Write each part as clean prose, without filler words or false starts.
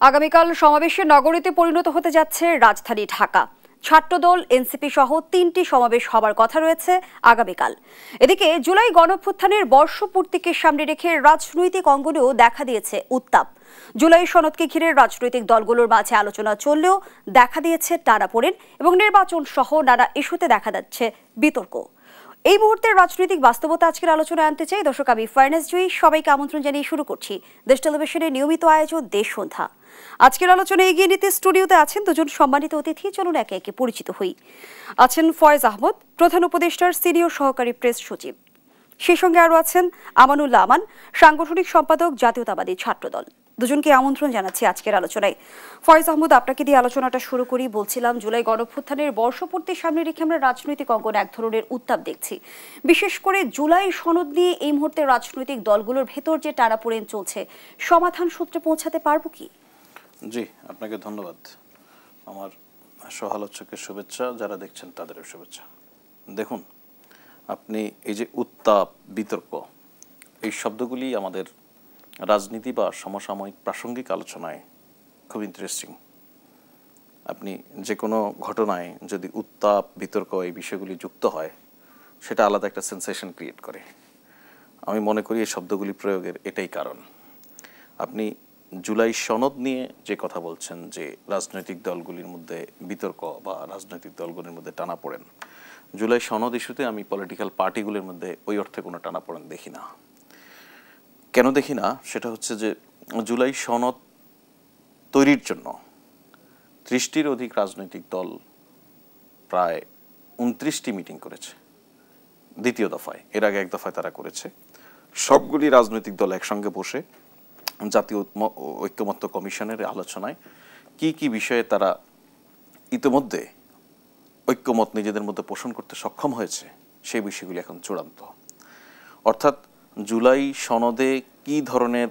আগামীকাল সমাবেশে নগরীতে পরিণত হতে যাচ্ছে রাজধানী ঢাকা। ছাত্রদল, এনসিপি সহ ৩টি সমাবেশ হবার কথা রয়েছে আগামীকাল। এদিকে জুলাই গণঅভ্যুত্থানের বর্ষপূর্তিকে সামনে রেখে রাজনৈতিক অঙ্গনেও দেখা দিয়েছে উত্তাপ। জুলাই সনদকে ঘিরে রাজনৈতিক দলগুলোর মাঝে আলোচনা চললেও দেখা দিয়েছে টানাপোড়েন এবং নির্বাচন সহ নানা ইস্যুতে দেখা যাচ্ছে বিতর্ক। এই মুহূর্তের রাজনৈতিক বাস্তবতা আজকের আলোচনায় আনতে চাই। দর্শক, আমি ফারনাজ জুই, সবাইকে আমন্ত্রণ জানিয়ে শুরু করছি দেশ টেলিভিশনের নিয়মিত আয়োজন দেশ সন্ধ্যা। আজকের আলোচনায় এগিয়ে নিতে স্টুডিওতে আছেন দুজন সম্মানিত অতিথি। চলুন একে একে পরিচিত হই। আছেন ফয়েজ আহমদ, প্রধান উপদেষ্টার সিনিয়র সহকারী প্রেস সচিব। সেই সঙ্গে আরও আছেন আমানুল্লাহ আমান, সাংগঠনিক সম্পাদক, জাতীয়তাবাদী ছাত্রদল। দুজনকে আমন্ত্রণ জানাচ্ছি আজকের আলোচনায়। ফয়েজ আহমদ, আপনাকে দিয়ে আলোচনাটা শুরু করি। বলছিলাম, জুলাই গণঅভ্যুত্থানের বর্ষপূর্তির সামনে রেখে আমরা রাজনৈতিক অঙ্গনে এক ধরনের উত্তাপ দেখছি। বিশেষ করে জুলাই সনদ নিয়ে এই মুহূর্তে রাজনৈতিক দলগুলোর ভেতর যে টানাপোড়েন চলছে, সমাধান সূত্রে পৌঁছাতে পারবো কি? জি, আপনাকে ধন্যবাদ। আমার সহালোচকের শুভেচ্ছা, যারা দেখছেন তাদেরও শুভেচ্ছা। দেখুন, আপনি এই যে উত্তাপ, বিতর্ক, এই শব্দগুলি আমাদের রাজনীতি বা সমসাময়িক প্রাসঙ্গিক আলোচনায় খুব ইন্টারেস্টিং। আপনি যে কোনো ঘটনায় যদি উত্তাপ, বিতর্ক এই বিষয়গুলি যুক্ত হয়, সেটা আলাদা একটা সেন্সেশন ক্রিয়েট করে। আমি মনে করি এই শব্দগুলি প্রয়োগের এটাই কারণ। আপনি জুলাই সনদ নিয়ে যে কথা বলছেন, যে রাজনৈতিক দলগুলির মধ্যে বিতর্ক বা রাজনৈতিক দলগুলির মধ্যে টানাপোড়েন, জুলাই সনদ ইস্যুতে আমি পলিটিক্যাল পার্টিগুলির মধ্যে ওই অর্থে কোনো টানাপোড়েন দেখি না। কেন দেখি না? সেটা হচ্ছে যে জুলাই সনদ তৈরির জন্য 30টির অধিক রাজনৈতিক দল প্রায় 29টি মিটিং করেছে দ্বিতীয় দফায়। এর আগে এক দফায় তারা করেছে। সবগুলি রাজনৈতিক দল একসঙ্গে বসে জাতীয় ঐক্যমত্য কমিশনের আলোচনায় কি কি বিষয়ে তারা ইতিমধ্যে ঐক্যমত নিজেদের মধ্যে পোষণ করতে সক্ষম হয়েছে, সেই বিষয়গুলি এখন চূড়ান্ত। অর্থাৎ জুলাই সনদে কি ধরনের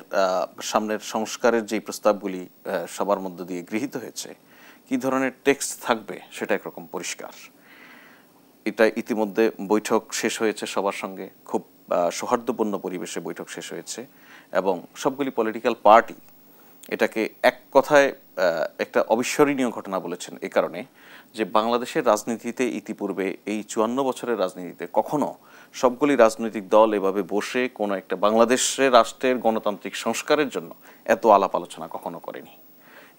সামনের সংস্কারের যে প্রস্তাবগুলি সবার মধ্য দিয়ে গৃহীত হয়েছে, কি ধরনের টেক্সট থাকবে, সেটা একরকম পরিষ্কার। এটা ইতিমধ্যে বৈঠক শেষ হয়েছে সবার সঙ্গে, খুব সৌহার্দ্যপূর্ণ পরিবেশে বৈঠক শেষ হয়েছে এবং সবগুলি পলিটিক্যাল পার্টি এটাকে এক কথায় একটা অবিস্মরণীয় ঘটনা বলেছেন। এ কারণে যে বাংলাদেশের রাজনীতিতে ইতিপূর্বে এই 54 বছরের রাজনীতিতে কখনো সবগুলি রাজনৈতিক দল এভাবে বসে কোনো একটা বাংলাদেশের রাষ্ট্রের গণতান্ত্রিক সংস্কারের জন্য এত আলাপ আলোচনা কখনো করেনি।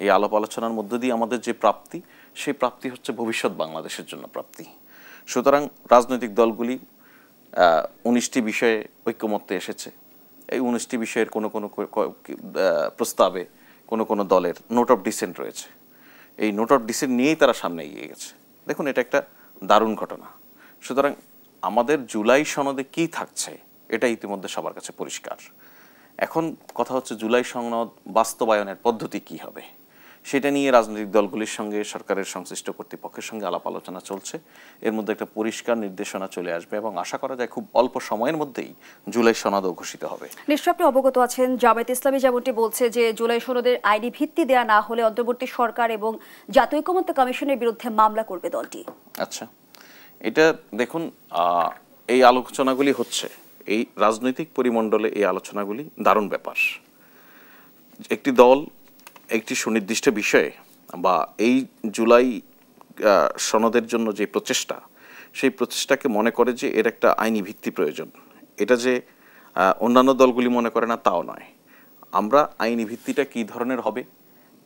এই আলাপ আলোচনার মধ্য দিয়ে আমাদের যে প্রাপ্তি, সেই প্রাপ্তি হচ্ছে ভবিষ্যৎ বাংলাদেশের জন্য প্রাপ্তি। সুতরাং রাজনৈতিক দলগুলি 19টি বিষয়ে ঐক্যমত্যে এসেছে। এই 19টি বিষয়ের কোনো প্রস্তাবে কোনো দলের নোট অফ ডিসেন্ট রয়েছে। এই নোট অফ ডিসেন্ট নিয়েই তারা সামনে এগিয়ে গেছে। দেখুন, এটা একটা দারুণ ঘটনা। সুতরাং আমাদের জুলাই সনদে কি থাকছে এটা ইতিমধ্যে সবার কাছে পরিষ্কার। এখন কথা হচ্ছে জুলাই সনদ বাস্তবায়নের পদ্ধতি কি হবে, সেটা নিয়ে রাজনৈতিক দলগুলির সঙ্গে সরকারের সংশ্লিষ্ট কর্তৃপক্ষের সঙ্গে আলাপ আলোচনা চলছে। এর মধ্যে একটা পরিষ্কার নির্দেশনা চলে আসবে এবং আশা করা যায় খুব অল্প সময়ের মধ্যেই জুলাই সনদও ঘোষিত হবে। নিশ্চয় আপনি অবগত আছেন, জামায়াত ইসলামী যেমনটি বলছে যে জুলাই সনদের আইনি ভিত্তি দেয়া না হলে অন্তর্বর্তী সরকার এবং জাতীয় ঐক্যমত্য কমিশনের বিরুদ্ধে মামলা করবে দলটি। আচ্ছা, এটা দেখুন, এই আলোচনাগুলি হচ্ছে এই রাজনৈতিক পরিমণ্ডলে, এই আলোচনাগুলি দারুণ ব্যাপার। একটি দল একটি সুনির্দিষ্ট বিষয়ে বা এই জুলাই সনদের জন্য যে প্রচেষ্টা, সেই প্রচেষ্টাকে মনে করে যে এর একটা আইনি ভিত্তি প্রয়োজন। এটা যে অন্যান্য দলগুলি মনে করে না তাও নয়। আমরা আইনি ভিত্তিটা কী ধরনের হবে,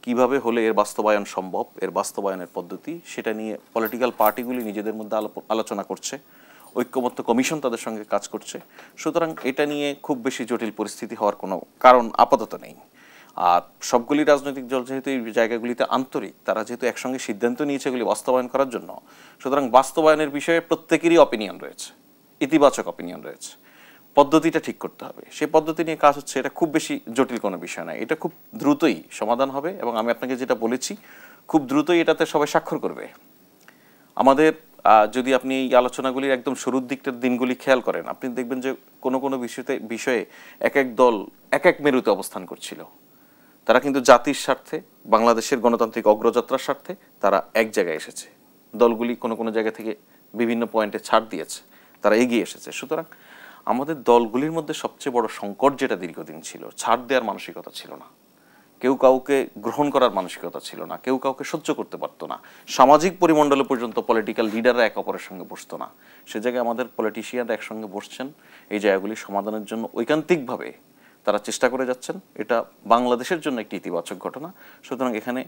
কিভাবে হলে এর বাস্তবায়ন সম্ভব, এর বাস্তবায়নের পদ্ধতি, সেটা নিয়ে পলিটিক্যাল পার্টিগুলি নিজেদের মধ্যে আলোচনা করছে। ঐক্যমত্য কমিশন তাদের সঙ্গে কাজ করছে। সুতরাং এটা নিয়ে খুব বেশি জটিল পরিস্থিতি হওয়ার কোনো কারণ আপাতত নেই। আর সবগুলি রাজনৈতিক দল যেহেতু এই জায়গাগুলিতে আন্তরিক, তারা যেহেতু একসঙ্গে সিদ্ধান্ত নিয়েছে এগুলি বাস্তবায়ন করার জন্য, সুতরাং বাস্তবায়নের বিষয়ে প্রত্যেকেরই অপিনিয়ন রয়েছে, ইতিবাচক অপিনিয়ন রয়েছে। পদ্ধতিটা ঠিক করতে হবে, সেই পদ্ধতি নিয়ে কাজ হচ্ছে। এটা খুব বেশি জটিল কোনো বিষয় নয়, এটা খুব দ্রুতই সমাধান হবে এবং আমি আপনাকে যেটা বলেছি, খুব দ্রুতই এটাতে সবাই স্বাক্ষর করবে। আমাদের যদি আপনি এই আলোচনাগুলির একদম শুরুর দিকটার দিনগুলি খেয়াল করেন, আপনি দেখবেন যে কোনো বিষয়ে এক এক দল এক এক মেরুতে অবস্থান করছিল। তারা কিন্তু জাতির স্বার্থে, বাংলাদেশের গণতান্ত্রিক অগ্রযাত্রার স্বার্থে তারা এক জায়গায় এসেছে। দলগুলি কোনো জায়গা থেকে বিভিন্ন পয়েন্টে ছাড় দিয়েছে, তারা এগিয়ে এসেছে। সুতরাং আমাদের দলগুলির মধ্যে সবচেয়ে বড় সংকট যেটা দীর্ঘদিন ছিল, ছাড় দেওয়ার মানসিকতা ছিল না। কেউ কাউকে গ্রহণ করার মানসিকতা ছিল না, কেউ কাউকে সহ্য করতে পারতো না, সামাজিক পরিমণ্ডলে পর্যন্ত পলিটিক্যাল লিডাররা এক অপরের সঙ্গে বসতো না। সে জায়গায় আমাদের পলিটিশিয়ানরা একসঙ্গে বসছেন, এই জায়গাগুলি সমাধানের জন্য ঐকান্তিকভাবে তারা চেষ্টা করে যাচ্ছেন। এটা বাংলাদেশের জন্য একটি ইতিবাচক ঘটনা। সুতরাং এখানে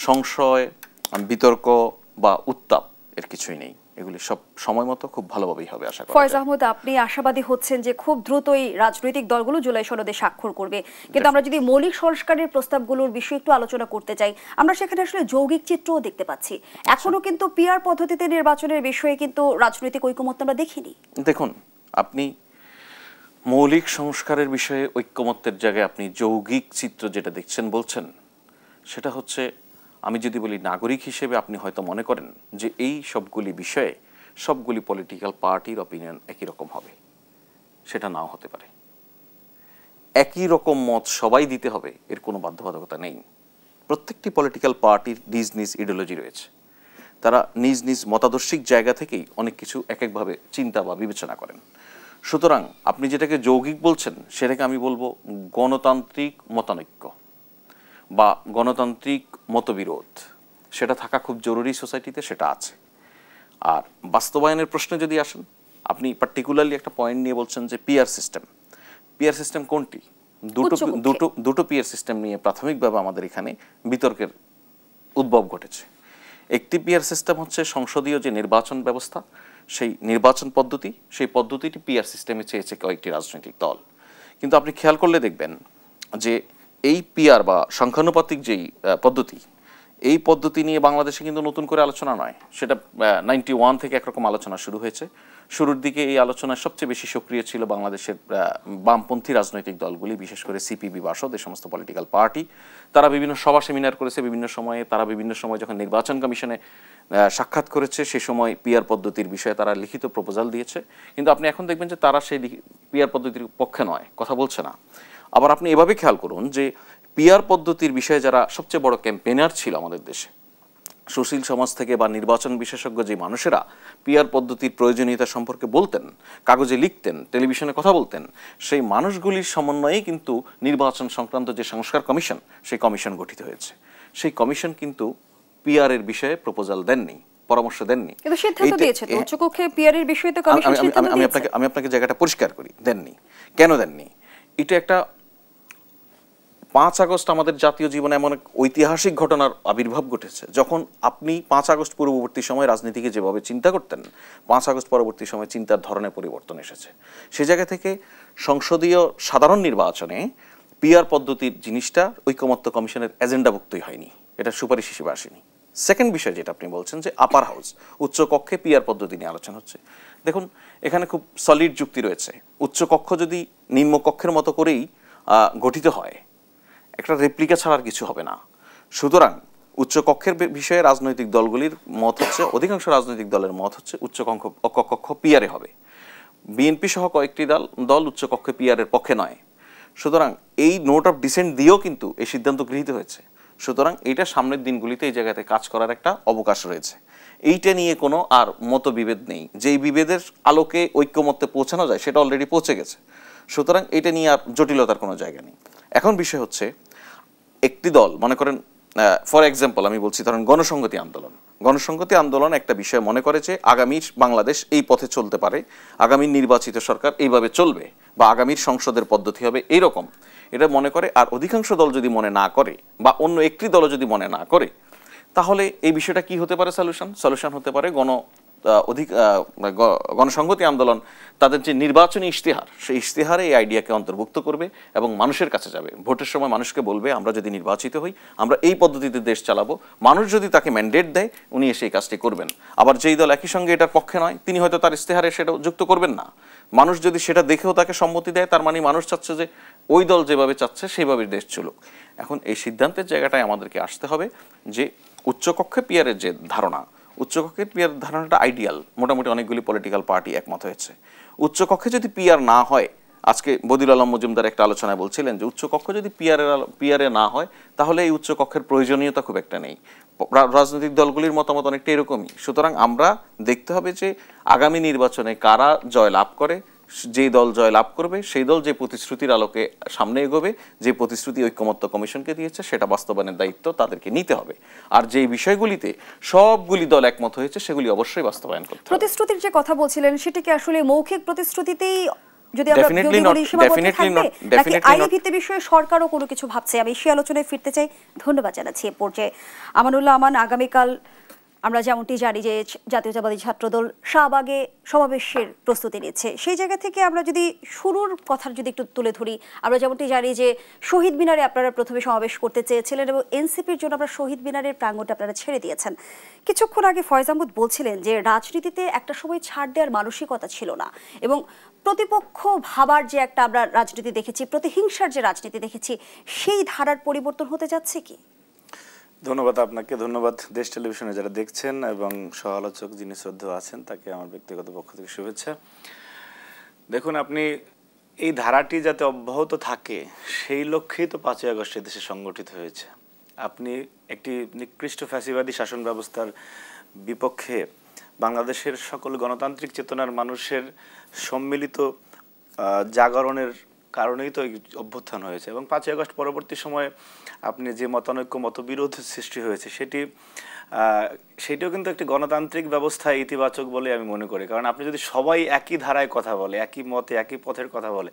সংশয়, বিতর্ক বা উত্তাপ এর কিছুই নেই। এগুলি সব সময় মতো খুব ভালোভাবেই হবে আশা করি। ফয়েজ আহমদ, আপনি আশাবাদী হচ্ছেন যে খুব দ্রুতই রাজনৈতিক দলগুলো জুলাই সনদে স্বাক্ষর করবে, কিন্তু আমরা যদি মৌলিক সংস্কারের প্রস্তাবগুলোর বিষয়ে একটু আলোচনা করতে চাই, আমরা সেখানে আসলে যৌগিক চিত্রও দেখতে পাচ্ছি। এখনো কিন্তু পিআর পদ্ধতিতে নির্বাচনের বিষয়ে কিন্তু রাজনৈতিক ঐকমত্য আমরা দেখিনি। দেখুন, আপনি মৌলিক সংস্কারের বিষয়ে ঐক্যমত্যের জায়গায় আপনি যৌগিক চিত্র যেটা দেখছেন বলছেন, সেটা হচ্ছে, আমি যদি বলি নাগরিক হিসেবে আপনি হয়তো মনে করেন যে এই সবগুলি বিষয়ে সবগুলি পলিটিক্যাল পার্টির অপিনিয়ন একই রকম হবে। সেটা নাও হতে পারে। একই রকম মত সবাই দিতে হবে এর কোনো বাধ্যবাধকতা নেই। প্রত্যেকটি পলিটিক্যাল পার্টির নিজ নিজ ইডিওলজি রয়েছে। তারা নিজ নিজ মতাদর্শিক জায়গা থেকেই অনেক কিছু এক একভাবে চিন্তা বা বিবেচনা করেন। সুতরাং আপনি যেটাকে যৌগিক বলছেন সেটাকে আমি বলবো গণতান্ত্রিক মতানৈক্য বা গণতান্ত্রিক মতবিরোধ। সেটা থাকা খুব জরুরি সোসাইটিতে, সেটা আছে। আর বাস্তবায়নের প্রশ্নে যদি আসেন, আপনি পার্টিকুলারলি একটা পয়েন্ট নিয়ে বলছেন যে পিআর সিস্টেম। পিআর সিস্টেম কোনটি? দুটো পিআর সিস্টেম নিয়ে প্রাথমিকভাবে আমাদের এখানে বিতর্কের উদ্ভব ঘটেছে। একটি পিআর সিস্টেম হচ্ছে সংসদীয় যে নির্বাচন ব্যবস্থা, সেই নির্বাচন পদ্ধতি, সেই পদ্ধতিটি পিআর সিস্টেমে চেয়েছে কয়েকটি রাজনৈতিক দল। কিন্তু আপনি খেয়াল করলে দেখবেন যে এই পিআর বা সংখ্যানুপাতিক যেই পদ্ধতি, এই পদ্ধতি নিয়ে বাংলাদেশে কিন্তু নতুন করে আলোচনা নয়। সেটা 91 থেকে একরকম আলোচনা শুরু হয়েছে। শুরুর দিকে এই আলোচনায় সবচেয়ে বেশি সক্রিয় ছিল বাংলাদেশের বামপন্থী রাজনৈতিক দলগুলি, বিশেষ করে সিপিবি বাসদ, এই সমস্ত পলিটিক্যাল পার্টি। তারা বিভিন্ন সভা সেমিনার করেছে বিভিন্ন সময়ে। তারা বিভিন্ন সময় যখন নির্বাচন কমিশনে সাক্ষাৎ করেছে সে সময় পিআর পদ্ধতির বিষয়ে তারা লিখিত প্রপোজাল দিয়েছে। কিন্তু আপনি এখন দেখবেন যে তারা সেই পিআর পদ্ধতির পক্ষে নয়, কথা বলছে না। আবার আপনি এভাবে খেয়াল করুন যে পিআর পদ্ধতির বিষয়ে যারা সবচেয়ে বড় ক্যাম্পেইনার ছিল আমাদের দেশে, সুশীল সমাজ থেকে বা নির্বাচন বিশেষজ্ঞ যে মানুষেরা পিআর পদ্ধতির প্রয়োজনীয়তা সম্পর্কে বলতেন, কাগজে লিখতেন, টেলিভিশনে কথা বলতেন, সেই মানুষগুলির সমন্বয়েই কিন্তু নির্বাচন সংক্রান্ত যে সংস্কার কমিশন, সেই কমিশন গঠিত হয়েছে। সেই কমিশন কিন্তু পিআর এর বিষয়ে প্রপোজাল দেননি, পরামর্শ দেননি। কিন্তু সিদ্ধান্ত দিয়েছে তো উচ্চকক্ষে পিআর এর বিষয়ে তো কমিশন সিদ্ধান্ত দিয়েছে। আমি আপনাকে জায়গাটা পরিষ্কার করি, দেননি। কেন দেননি? এটা একটা 5 আগস্ট আমাদের জাতীয় জীবনে এমন এক ঐতিহাসিক ঘটনার আবির্ভাব ঘটেছে। যখন আপনি 5 আগস্ট পূর্ববর্তী সময় রাজনীতিকে যেভাবে চিন্তা করতেন, 5 আগস্ট পরবর্তী সময় চিন্তার ধরনের পরিবর্তন এসেছে। সে জায়গা থেকে সংসদীয় সাধারণ নির্বাচনে পিআর পদ্ধতির জিনিসটা ঐকমত্য কমিশনের এজেন্ডাভুক্তই হয়নি, এটা সুপারিশ হিসেবে আসেনি। সেকেন্ড বিষয় যেটা আপনি বলছেন যে আপার হাউস, উচ্চ কক্ষে পিআর পদ্ধতি নিয়ে আলোচনা হচ্ছে, দেখুন এখানে খুব সলিড যুক্তি রয়েছে। উচ্চ কক্ষ যদি নিম্ন কক্ষের মতো করেই গঠিত হয়, একটা রেপ্লিকা ছাড়ার কিছু হবে না। সুতরাং উচ্চ কক্ষের বিষয়ে রাজনৈতিক দলগুলির মত হচ্ছে, অধিকাংশ রাজনৈতিক দলের মত হচ্ছে উচ্চ কক্ষ পিআরে হবে। বিএনপি সহ কয়েকটি দল উচ্চ কক্ষে পিআরের পক্ষে নয়। সুতরাং এই নোট অফ ডিসেন্ট দিয়েও কিন্তু এই সিদ্ধান্ত গৃহীত হয়েছে। সুতরাং এইটা সামনের দিনগুলিতে এই জায়গাতে কাজ করার একটা অবকাশ রয়েছে। এইটা নিয়ে কোনো আর মতবিভেদ নেই। যেই বিভেদের আলোকে ঐক্যমত্যে পৌঁছানো যায় সেটা অলরেডি পৌঁছে গেছে। সুতরাং এটা নিয়ে আর জটিলতার কোনো জায়গা নেই। এখন বিষয় হচ্ছে, একটি দল মনে করেন, ফর এক্সাম্পল আমি বলছি, ধরেন গণসংহতি আন্দোলন। গণসংহতি আন্দোলন একটা বিষয় মনে করে যে আগামীর বাংলাদেশ এই পথে চলতে পারে, আগামীর নির্বাচিত সরকার এইভাবে চলবে, বা আগামীর সংসদের পদ্ধতি হবে এইরকম, এটা মনে করে। আর অধিকাংশ দল যদি মনে না করে, বা অন্য একটি দল যদি মনে না করে, তাহলে এই বিষয়টা কি হতে পারে? সলিউশন হতে পারে গণসংহতি আন্দোলন তাদের যে নির্বাচনী ইশতেহার, সেই ইশতেহারে এই আইডিয়াকে অন্তর্ভুক্ত করবে এবং মানুষের কাছে যাবে। ভোটের সময় মানুষকে বলবে, আমরা যদি নির্বাচিত হই আমরা এই পদ্ধতিতে দেশ চালাবো। মানুষ যদি তাকে ম্যান্ডেট দেয়, উনি এসে এই কাজটি করবেন। আবার যেই দল একই সঙ্গে এটার পক্ষে নয়, তিনি হয়তো তার ইশতেহারে সেটা যুক্ত করবেন না। মানুষ যদি সেটা দেখেও তাকে সম্মতি দেয়, তার মানে মানুষ চাচ্ছে যে ওই দল যেভাবে চাচ্ছে সেইভাবে দেশ চলুক। এখন এই সিদ্ধান্তের জায়গাটায় আমাদেরকে আসতে হবে যে উচ্চকক্ষে পিআরের যে ধারণা, উচ্চকক্ষের পিআর ধারণাটা আইডিয়াল, মোটামুটি অনেকগুলি পলিটিক্যাল পার্টি একমত হয়েছে। উচ্চকক্ষে যদি পিআর না হয়, আজকে বদিউল আলম মজুমদার একটা আলোচনায় বলছিলেন যে উচ্চকক্ষ যদি পিআরে না হয়, তাহলে এই উচ্চকক্ষের প্রয়োজনীয়তা খুব একটা নেই। রাজনৈতিক দলগুলির মতামত অনেকটা এরকমই। সুতরাং আমরা দেখতে হবে যে আগামী নির্বাচনে কারা জয় লাভ করে, যেই দল জয় লাভ করবে সেই দল যে প্রতিশ্রুতির আলোকে সামনে এগোবে, যে প্রতিশ্রুতি ঐক্যমত্য কমিশনকে দিয়েছে সেটা বাস্তবায়নের দায়িত্ব তাদেরকে নিতে হবে। আর যেই বিষয়গুলিতে সবগুলি দল একমত হয়েছে সেগুলি অবশ্যই বাস্তবায়ন করতে হবে। প্রতিশ্রুতির যে কথা বলছিলেন সেটা কি আসলে মৌখিক প্রতিশ্রুতিতেই যদি আমরা নাকি আইনি ভিত্তি বিষয়ে সরকারও কোনো কিছু ভাবছে? আমি সেই আলোচনায় ফিরতে চাই। ধন্যবাদ জানাচ্ছি এ পর্যায়ে আমানুল্লাহ আমান। আগামীকাল আমরা যেমনটি জানি যে জাতীয়তাবাদী ছাত্রদল শাহবাগে সমাবেশের প্রস্তুতি নিচ্ছে, সেই জায়গা থেকে আমরা যদি শুরুর কথা যদি একটু তুলে ধরি, আমরা যেমনটি জানি যে শহীদ মিনারে আপনারা প্রথমে সমাবেশ করতে চেয়েছিলেন এবং এনসিপির জন্য আপনারা শহীদ মিনারের প্রাঙ্গণটা আপনারা ছেড়ে দিয়েছেন। কিছুক্ষণ আগে ফয়েজ আহমদ বলছিলেন যে রাজনীতিতে একটা সময় ছাড় দেওয়ার মানসিকতা ছিল না এবং প্রতিপক্ষ ভাবার যে একটা আমরা রাজনীতি দেখেছি, প্রতিহিংসার যে রাজনীতি দেখেছি, সেই ধারার পরিবর্তন হতে যাচ্ছে কি? ধন্যবাদ আপনাকে, ধন্যবাদ দেশ টেলিভিশনে যারা দেখছেন এবং সহ আলোচক যিনি শ্রদ্ধেয় আছেন তাকে আমার ব্যক্তিগত পক্ষ থেকে শুভেচ্ছা। দেখুন, আপনি এই ধারাটি যাতে অব্যাহত থাকে সেই লক্ষ্যেই তো 5ই আগস্ট দেশে সংগঠিত হয়েছে। আপনি একটি নিকৃষ্ট ফ্যাসিবাদী শাসন ব্যবস্থার বিপক্ষে বাংলাদেশের সকল গণতান্ত্রিক চেতনার মানুষের সম্মিলিত জাগরণের কারণেই তো অভ্যুত্থান হয়েছে এবং 5ই আগস্ট পরবর্তী সময়ে আপনি যে মতানৈক্য মতবিরোধ সৃষ্টি হয়েছে সেটিও কিন্তু একটি গণতান্ত্রিক ব্যবস্থায় ইতিবাচক বলে আমি মনে করি। কারণ আপনি যদি সবাই একই ধারায় কথা বলে, একই মতে একই পথের কথা বলে,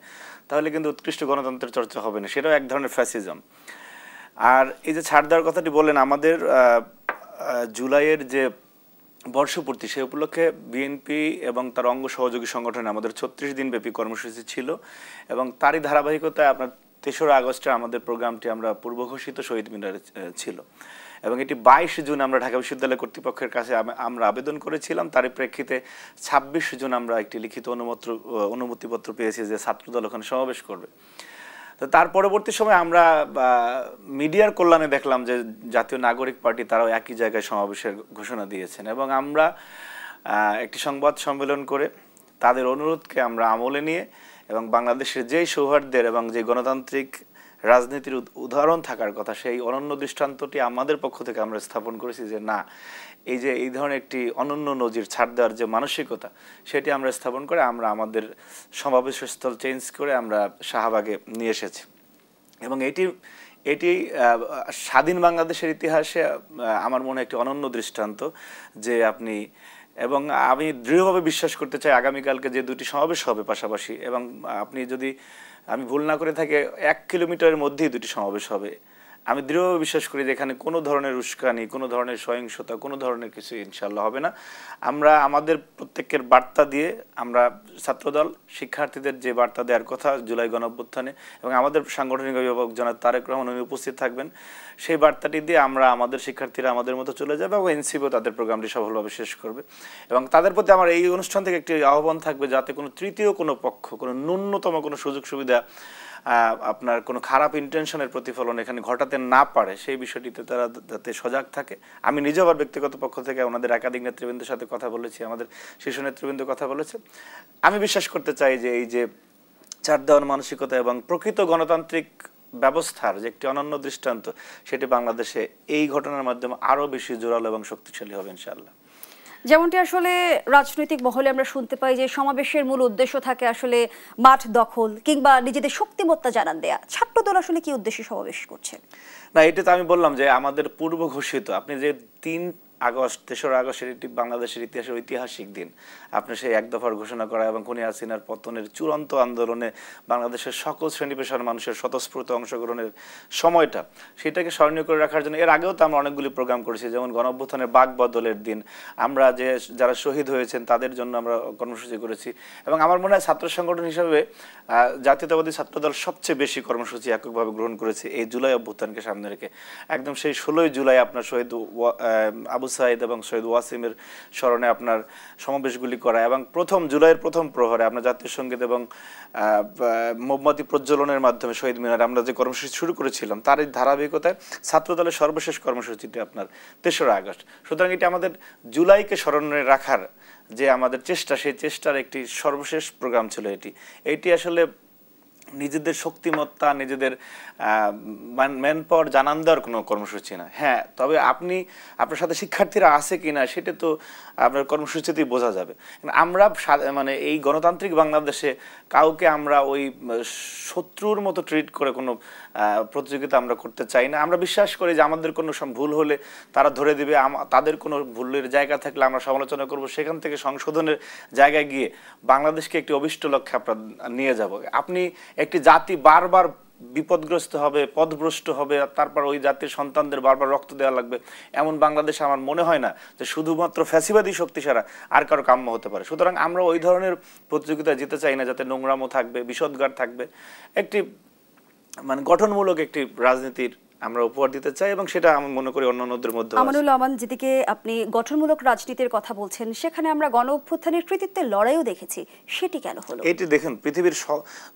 তাহলে কিন্তু উৎকৃষ্ট গণতন্ত্রের চর্চা হবে না, সেটাও এক ধরনের ফ্যাসিজম। আর এই যে ছাড় দেওয়ার কথাটি বললেন, আমাদের জুলাইয়ের যে বর্ষপূর্তি সেই উপলক্ষে বিএনপি এবং তার অঙ্গ সহযোগী সংগঠনে আমাদের 36 দিন ব্যাপী কর্মসূচি ছিল এবং তারই ধারাবাহিকতায় আপনার 3রা আগস্টে আমাদের প্রোগ্রামটি আমরা পূর্ব ঘোষিত শহীদ মিনারে ছিল এবং এটি 22 জুন আমরা ঢাকা বিশ্ববিদ্যালয় কর্তৃপক্ষের কাছে আমরা আবেদন করেছিলাম। তারই প্রেক্ষিতে 26 জুন আমরা একটি লিখিত অনুমতিপত্র পেয়েছি যে ছাত্রদল ওখানে সমাবেশ করবে। তো তার পরবর্তী সময় আমরা মিডিয়ার কল্যাণে দেখলাম যে জাতীয় নাগরিক পার্টি তারাও একই জায়গায় সমাবেশের ঘোষণা দিয়েছেন এবং আমরা একটি সংবাদ সম্মেলন করে তাদের অনুরোধকে আমরা আমলে নিয়ে এবং বাংলাদেশের যেই সৌহার্দ্যের এবং যে গণতান্ত্রিক রাজনীতির উদাহরণ থাকার কথা সেই অনন্য দৃষ্টান্তটি আমাদের পক্ষ থেকে আমরা স্থাপন করেছি যে না, এই ধরনের একটি অনন্য নজির ছাড় দেওয়ার যে মানসিকতা সেটি আমরা স্থাপন করে আমরা আমাদের সমাবেশস্থল চেঞ্জ করে আমরা শাহবাগে নিয়ে এসেছি এবং এটি স্বাধীন বাংলাদেশের ইতিহাসে আমার মনে একটি অনন্য দৃষ্টান্ত যে আপনি এবং আমি দৃঢ়ভাবে বিশ্বাস করতে চাই আগামীকালকে যে 2টি সমাবেশ হবে পাশাপাশি এবং আপনি যদি আমি ভুল না করে থাকি 1 কিলোমিটারের মধ্যেই 2টি সমাবেশ হবে। আমি দৃঢ়ভাবে বিশ্বাস করি যে এখানে কোনো ধরনের উস্কানি, কোনো ধরনের সহিংসতা, কোনো ধরনের কিছু ইনশাল্লাহ হবে না। আমরা আমাদের প্রত্যেকের বার্তা দিয়ে আমরা ছাত্রদল শিক্ষার্থীদের যে বার্তা দেওয়ার কথা জুলাই গণঅভ্যুত্থানে এবং আমাদের সাংগঠনিক অভিভাবক জনাব তারেক রহমান উনি উপস্থিত থাকবেন, সেই বার্তাটি দিয়ে আমরা আমাদের শিক্ষার্থীরা আমাদের মতো চলে যাবে এবং এনসিপিও তাদের প্রোগ্রামটি সফলভাবে শেষ করবে এবং তাদের প্রতি আমার এই অনুষ্ঠান থেকে একটি আহ্বান থাকবে যাতে কোনো তৃতীয় কোনো পক্ষ কোনো ন্যূনতম কোনো সুযোগ সুবিধা আপনার কোনো খারাপ ইন্টেনশনের প্রতিফলন এখানে ঘটাতে না পারে সেই বিষয়টিতে তারা যাতে সজাগ থাকে। আমি নিজেও আবার ব্যক্তিগত পক্ষ থেকে ওনাদের একাধিক নেতৃবৃন্দের সাথে কথা বলেছি, আমাদের শীর্ষ নেতৃবৃন্দ কথা বলেছে। আমি বিশ্বাস করতে চাই যে এই যে ছাড় দেওয়ার মানসিকতা এবং প্রকৃত গণতান্ত্রিক ব্যবস্থার যে একটি অনন্য দৃষ্টান্ত সেটি বাংলাদেশে এই ঘটনার মাধ্যমে আরও বেশি জোরালো এবং শক্তিশালী হবে ইনশাআল্লাহ। যেমনটি আসলে রাজনৈতিক মহলে আমরা শুনতে পাই যে সমাবেশের মূল উদ্দেশ্য থাকে আসলে মাঠ দখল কিংবা নিজেদের শক্তিমত্তা জানান দেয়া, ছাত্রদল আসলে কি উদ্দেশ্যে সমাবেশ করছে? না, এটা তো আমি বললাম যে আমাদের পূর্ব ঘোষিত আপনি যে 3রা আগস্ট এটি বাংলাদেশের ইতিহাসের ঐতিহাসিক দিন। আপনি সেই এক দফার ঘোষণা করা এবং খুনি হাসিনার পতনের চূড়ান্ত আন্দোলনে বাংলাদেশের সকল শ্রেণী পেশার মানুষের স্বতঃস্ফূর্ত অংশগ্রহণের সময়টা সেটাকে স্মরণীয় করে রাখার জন্য এর আগেও তো আমরা অনেকগুলি প্রোগ্রাম করেছি, যেমন গণঅভ্যুত্থানের বাক বদলের দিন আমরা যারা শহীদ হয়েছেন তাদের জন্য আমরা কর্মসূচি করেছি এবং আমার মনে হয় ছাত্র সংগঠন হিসাবে জাতীয়তাবাদী ছাত্রদল সবচেয়ে বেশি কর্মসূচি এককভাবে গ্রহণ করেছে এই জুলাই অভ্যুত্থানকে সামনে রেখে। একদম সেই 16 জুলাই আপনার শহীদ আবু সাইদ এবং শহীদ ওয়াসিমের স্মরণে আপনার সমাবেশগুলি করা এবং জুলাইয়ের প্রথম প্রহরে আপনার জাতীয় সঙ্গীত এবং মোমবাতি প্রজ্বলনের মাধ্যমে শহীদ মিনারে আমরা যে কর্মসূচি শুরু করেছিলাম তার এই ধারাবাহিকতায় ছাত্রদলের সর্বশেষ কর্মসূচিটি আপনার 3রা আগস্ট। সুতরাং এটি আমাদের জুলাইকে স্মরণে রাখার যে আমাদের চেষ্টা সেই চেষ্টার একটি সর্বশেষ প্রোগ্রাম ছিল। এটি আসলে নিজেদের শক্তিমত্তা, নিজেদের ম্যান পাওয়ার জানান দেওয়ার কোনো কর্মসূচি না। হ্যাঁ, তবে আপনার সাথে শিক্ষার্থীরা আছে কিনা সেটা তো আপনার কর্মসূচিতেই বোঝা যাবে। আমরা মানে এই গণতান্ত্রিক বাংলাদেশে কাউকে আমরা ওই শত্রুর মতো ট্রিট করে কোনো প্রতিযোগিতা আমরা করতে চাই না। আমরা বিশ্বাস করি যে আমাদের কোনো ভুল হলে তারা ধরে দিবে, তাদের কোনো ভুলের জায়গা থাকলে আমরা সমালোচনা করব, সেখান থেকে সংশোধনের জায়গায় গিয়ে বাংলাদেশকে একটি অভিষ্ট লক্ষ্যে আমরা নিয়ে যাব। আপনি একটি জাতি বারবার বিপদগ্রস্ত হবে, পথভ্রষ্ট হবে, তারপর ওই জাতির সন্তানদের বারবার রক্ত দেওয়া লাগবে, এমন বাংলাদেশে আমার মনে হয় না যে শুধুমাত্র ফ্যাসিবাদী শক্তি ছাড়া আর কারো কাম্য হতে পারে। সুতরাং আমরা ওই ধরনের প্রতিযোগিতায় যেতে চাই না, যাতে নোংরামো থাকবে, বিষোদগার থাকবে। একটি মানে গঠনমূলক একটি রাজনীতির আমরা উপহার দিতে চাই, এবং সেটা আমি মনে করি অন্যান্যদের মধ্যে। আমানুল আমান, যেদিকে আপনি গঠনমূলক রাজনীতির কথা বলছেন, সেখানে আমরা গণ অভ্যুত্থানের কৃতিত্বের লড়াইও দেখেছি, সেটি কেন হলো? এটি দেখেন, পৃথিবীর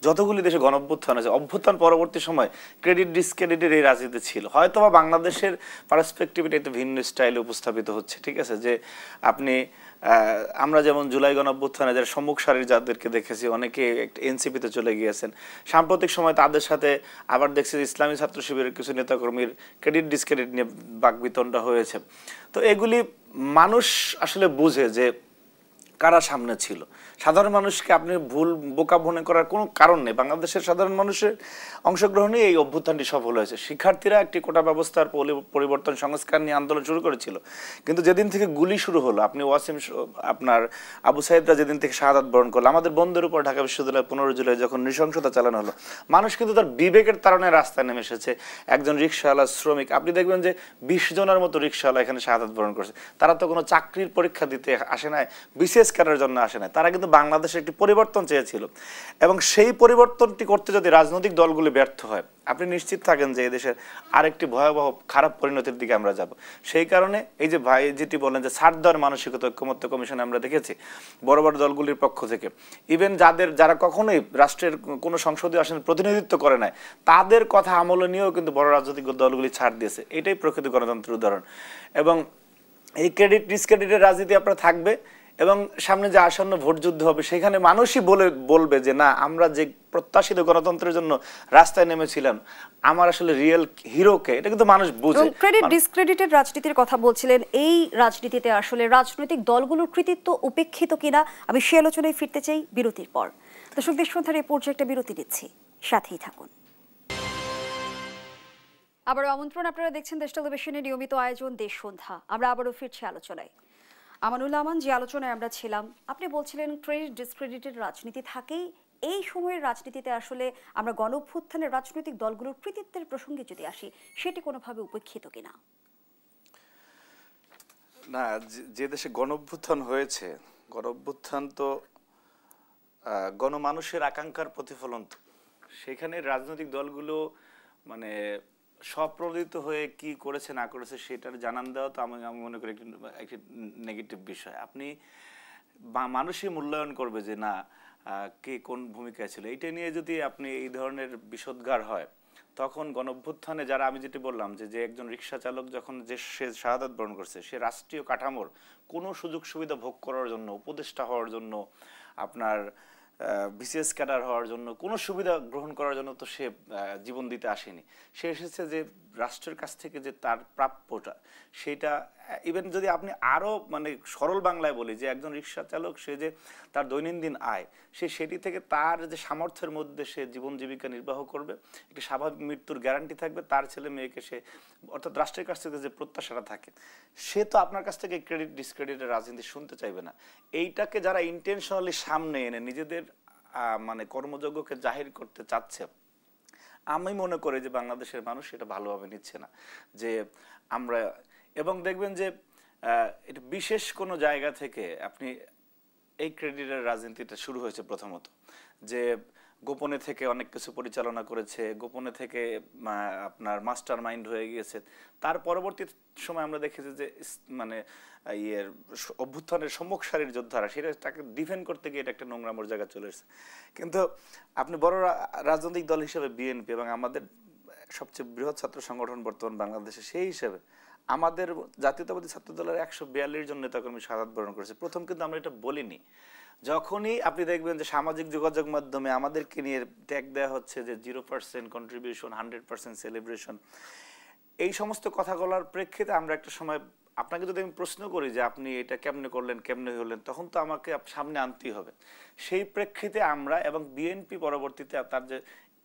যতগুলি দেশে গণ অভ্যুত্থান আছে, অভ্যুত্থান পরবর্তী সময় ক্রেডিট ডিসক্রেডিটের এই রাজনীতি ছিল। হয়তোবা বাংলাদেশের পার্সপেক্টিভটা একটু ভিন্ন স্টাইলে উপস্থাপিত হচ্ছে, ঠিক আছে, যে আপনি আমরা যেমন জুলাই গণ অভ্যুত্থানে যারা সম্মুখ সারির যাদেরকে দেখেছি, অনেকে এনসিপিতে চলে গিয়েছেন। সাম্প্রতিক সময় তাদের সাথে আবার দেখছি ইসলামী ছাত্র শিবিরের কিছু নেতাকর্মীর ক্রেডিট ডিসক্রেডিট নিয়ে বাকবিতণ্ডা হয়েছে। তো এগুলি মানুষ আসলে বুঝে যে কারা সামনে ছিল। সাধারণ মানুষকে আপনি ভুল বোকা মনে করার কোনো কারণ নেই। বাংলাদেশের সাধারণ মানুষের অংশগ্রহণে এই অভ্যুত্থানটি সফল হয়েছে। শিক্ষার্থীরা একটি কোটা ব্যবস্থার পরিবর্তন সংস্কার নিয়ে আন্দোলন শুরু করেছিল, কিন্তু যেদিন থেকে গুলি শুরু হলো, আপনি ওয়াসিম, আপনার আবু সাইদরা যেদিন থেকে শাহাদাত বরণ করলো, আমাদের বন্ধের উপর ঢাকা বিশ্ববিদ্যালয়ে 15 জুলাই যখন নৃশংসতা চালানো হলো, মানুষ কিন্তু তার বিবেকের তাড়নায় রাস্তায় নেমে এসেছে। একজন রিক্সাওয়ালা, শ্রমিক, আপনি দেখবেন যে 20 জনের মতো রিক্সাওয়ালা এখানে শাহাদাত বরণ করছে। তারা তো কোনো চাকরির পরীক্ষা দিতে আসে নাই, বিশেষ কারণের জন্য আসে নাই, তারা কিন্তু বাংলাদেশে একটি পরিবর্তন চেয়েছিল। এবং সেই পরিবর্তনটি করতে যদি রাজনৈতিক দলগুলি ব্যর্থ হয়, আপনি নিশ্চিত থাকেন যে এই দেশের আরেকটি ভয়াবহ খারাপ পরিণতির দিকে আমরা যাব। সেই কারণে এই যে ভাই যেটি বলেন যে ছাড় দেওয়ার মানসিকতা ঐক্যমত্য কমিশনে আমরা দেখেছি বড় বড় দলগুলির পক্ষ থেকে, ইভেন যারা কখনোই রাষ্ট্রের কোনো সংসদীয় আসনে প্রতিনিধিত্ব করে নাই, তাদের কথা আমলে নিয়েও কিন্তু বড় রাজনৈতিক দলগুলি ছাড় দিয়েছে। এটাই প্রকৃত গণতন্ত্রের উদাহরণ। এবং এই ক্রেডিট ডিসক্রেডিটের রাজনীতি আপনার থাকবে, এবং সামনে যে আসন্ন ভোট যুদ্ধ হবে সেখানে মানুষই বলবে যে না, আমরা যে প্রত্যাশিত গণতন্ত্রের জন্য রাস্তায় নেমেছিলাম, আমার আসলে রিয়েল হিরোকে, এটা কিন্তু মানুষ বুঝে। ক্রেডিট ডিসক্রেডিটের রাজনীতির কথা বলছিলেন, এই রাজনীতিতে আসলে রাজনৈতিক দলগুলোর কৃতিত্ব উপেক্ষিত কিনা, আমি সে আলোচনায় ফিরতে চাই বিরতির পর। দর্শক, দেশ সন্ধ্যার এই পর্যায়ে একটা বিরতি দিচ্ছি, সাথেই থাকুন। আবারও আমন্ত্রণ, আপনারা দেখছেন দেশ টেলিভিশনের নিয়মিত আয়োজন দেশ সন্ধ্যা। আমরা আবারও ফিরছি আলোচনায়। আমানুল আমান, যে আলোচনায় আমরা ছিলাম, আপনি বলছিলেন ক্রেডিট ডিসক্রেডিটের রাজনীতি থাকেই। এই সময়ের রাজনীতিতে আসলে আমরা গণ অভ্যুত্থানের রাজনৈতিক দলগুলোর কৃতিত্বের প্রসঙ্গে যদি আসি, সেটি কোনোভাবে উপেক্ষিত কিনা? না, যে দেশে গণ অভ্যুত্থান হয়েছে, গণ অভ্যুত্থান তো গণমানুষের আকাঙ্ক্ষার প্রতিফলন। সেখানে রাজনৈতিক দলগুলো মানে স্বপ্রণোদিত হয়ে কি করেছে না করেছে সেটার জানান দেওয়া তো আমি মনে করি একটি নেগেটিভ বিষয়। আপনি মানুষই মূল্যায়ন করবে যে না, কে কোন ভূমিকায় ছিল। এইটা নিয়ে যদি আপনি এই ধরনের বিষোদগার হয়, তখন গণঅভ্যুত্থানে যারা, আমি যেটি বললাম যে একজন রিক্সা চালক যখন সে শাহাদাত বরণ করছে, সে রাষ্ট্রীয় কাঠামোর কোনো সুযোগ সুবিধা ভোগ করার জন্য, উপদেষ্টা হওয়ার জন্য, আপনার বিসিএস ক্যাডার হওয়ার জন্য, কোনো সুবিধা গ্রহণ করার জন্য তো সে জীবন দিতে আসেনি। সে এসেছে যে রাষ্ট্রের কাছ থেকে যে তার প্রাপ্যটা, সেটা ইভেন যদি আপনি আরও মানে সরল বাংলায় বলি, যে একজন রিক্সা চালক, সে যে তার দৈনন্দিন আয়, সেটি থেকে তার যে সামর্থ্যের মধ্যে সে জীবন জীবিকা নির্বাহ করবে, একটি স্বাভাবিক মৃত্যুর গ্যারান্টি থাকবে, তার ছেলে মেয়েকে সে, অর্থাৎ রাষ্ট্রের কাছ থেকে যে প্রত্যাশাটা থাকে, সে তো আপনার কাছ থেকে ক্রেডিট ডিসক্রেডিটের রাজনীতি শুনতে চাইবে না। এইটাকে যারা ইন্টেনশনালি সামনে এনে নিজেদের মানে কর্মযোগ্যকে জাহির করতে চাচ্ছে, আমি মনে করি যে বাংলাদেশের মানুষ এটা ভালোভাবে নিচ্ছে না। যে আমরা, এবং দেখবেন যে এটা বিশেষ কোনো জায়গা থেকে আপনি এই ক্রেডিটের রাজনীতিটা শুরু হয়েছে প্রথমত, যে গোপনে থেকে অনেক কিছু পরিচালনা করেছে, গোপনে থেকে আপনার মাস্টার মাইন্ড হয়ে গিয়েছে। তার পরবর্তী সময় আমরা দেখেছি যে মানে অভ্যুত্থানের সম্মুখ সারির যোদ্ধারা, সেটা তাকে ডিফেন্ড করতে গিয়ে এটা একটা নোংরামোর জায়গায় চলে এসেছে। কিন্তু আপনি বড় রাজনৈতিক দল হিসেবে বিএনপি, এবং আমাদের সবচেয়ে বৃহৎ ছাত্র সংগঠন বর্তমান বাংলাদেশে, সেই হিসেবে আমাদের জাতীয়তাবাদী ছাত্র দলের 142 জন নেতাকর্মী শাহাদাত বরণ করেছে। প্রথম কিন্তু আমরা এটা বলিনি যখনই আপনি দেখবেন যে সামাজিক যোগাযোগ মাধ্যমে আমাদেরকে নিয়ে ট্যাগ দেওয়া হচ্ছে যে 0% কন্ট্রিবিউশন, 100% সেলিব্রেশন, এই সমস্ত কথাগুলোর প্রেক্ষিতে আমরা একটা সময় আপনাকে যদি আমি প্রশ্ন করি যে আপনি এটা কেমনে করলেন, কেমনে হলেন, তখন তো আমাকে সামনে আনতেই হবে। সেই প্রেক্ষিতে আমরা এবং বিএনপি পরবর্তীতে তার যে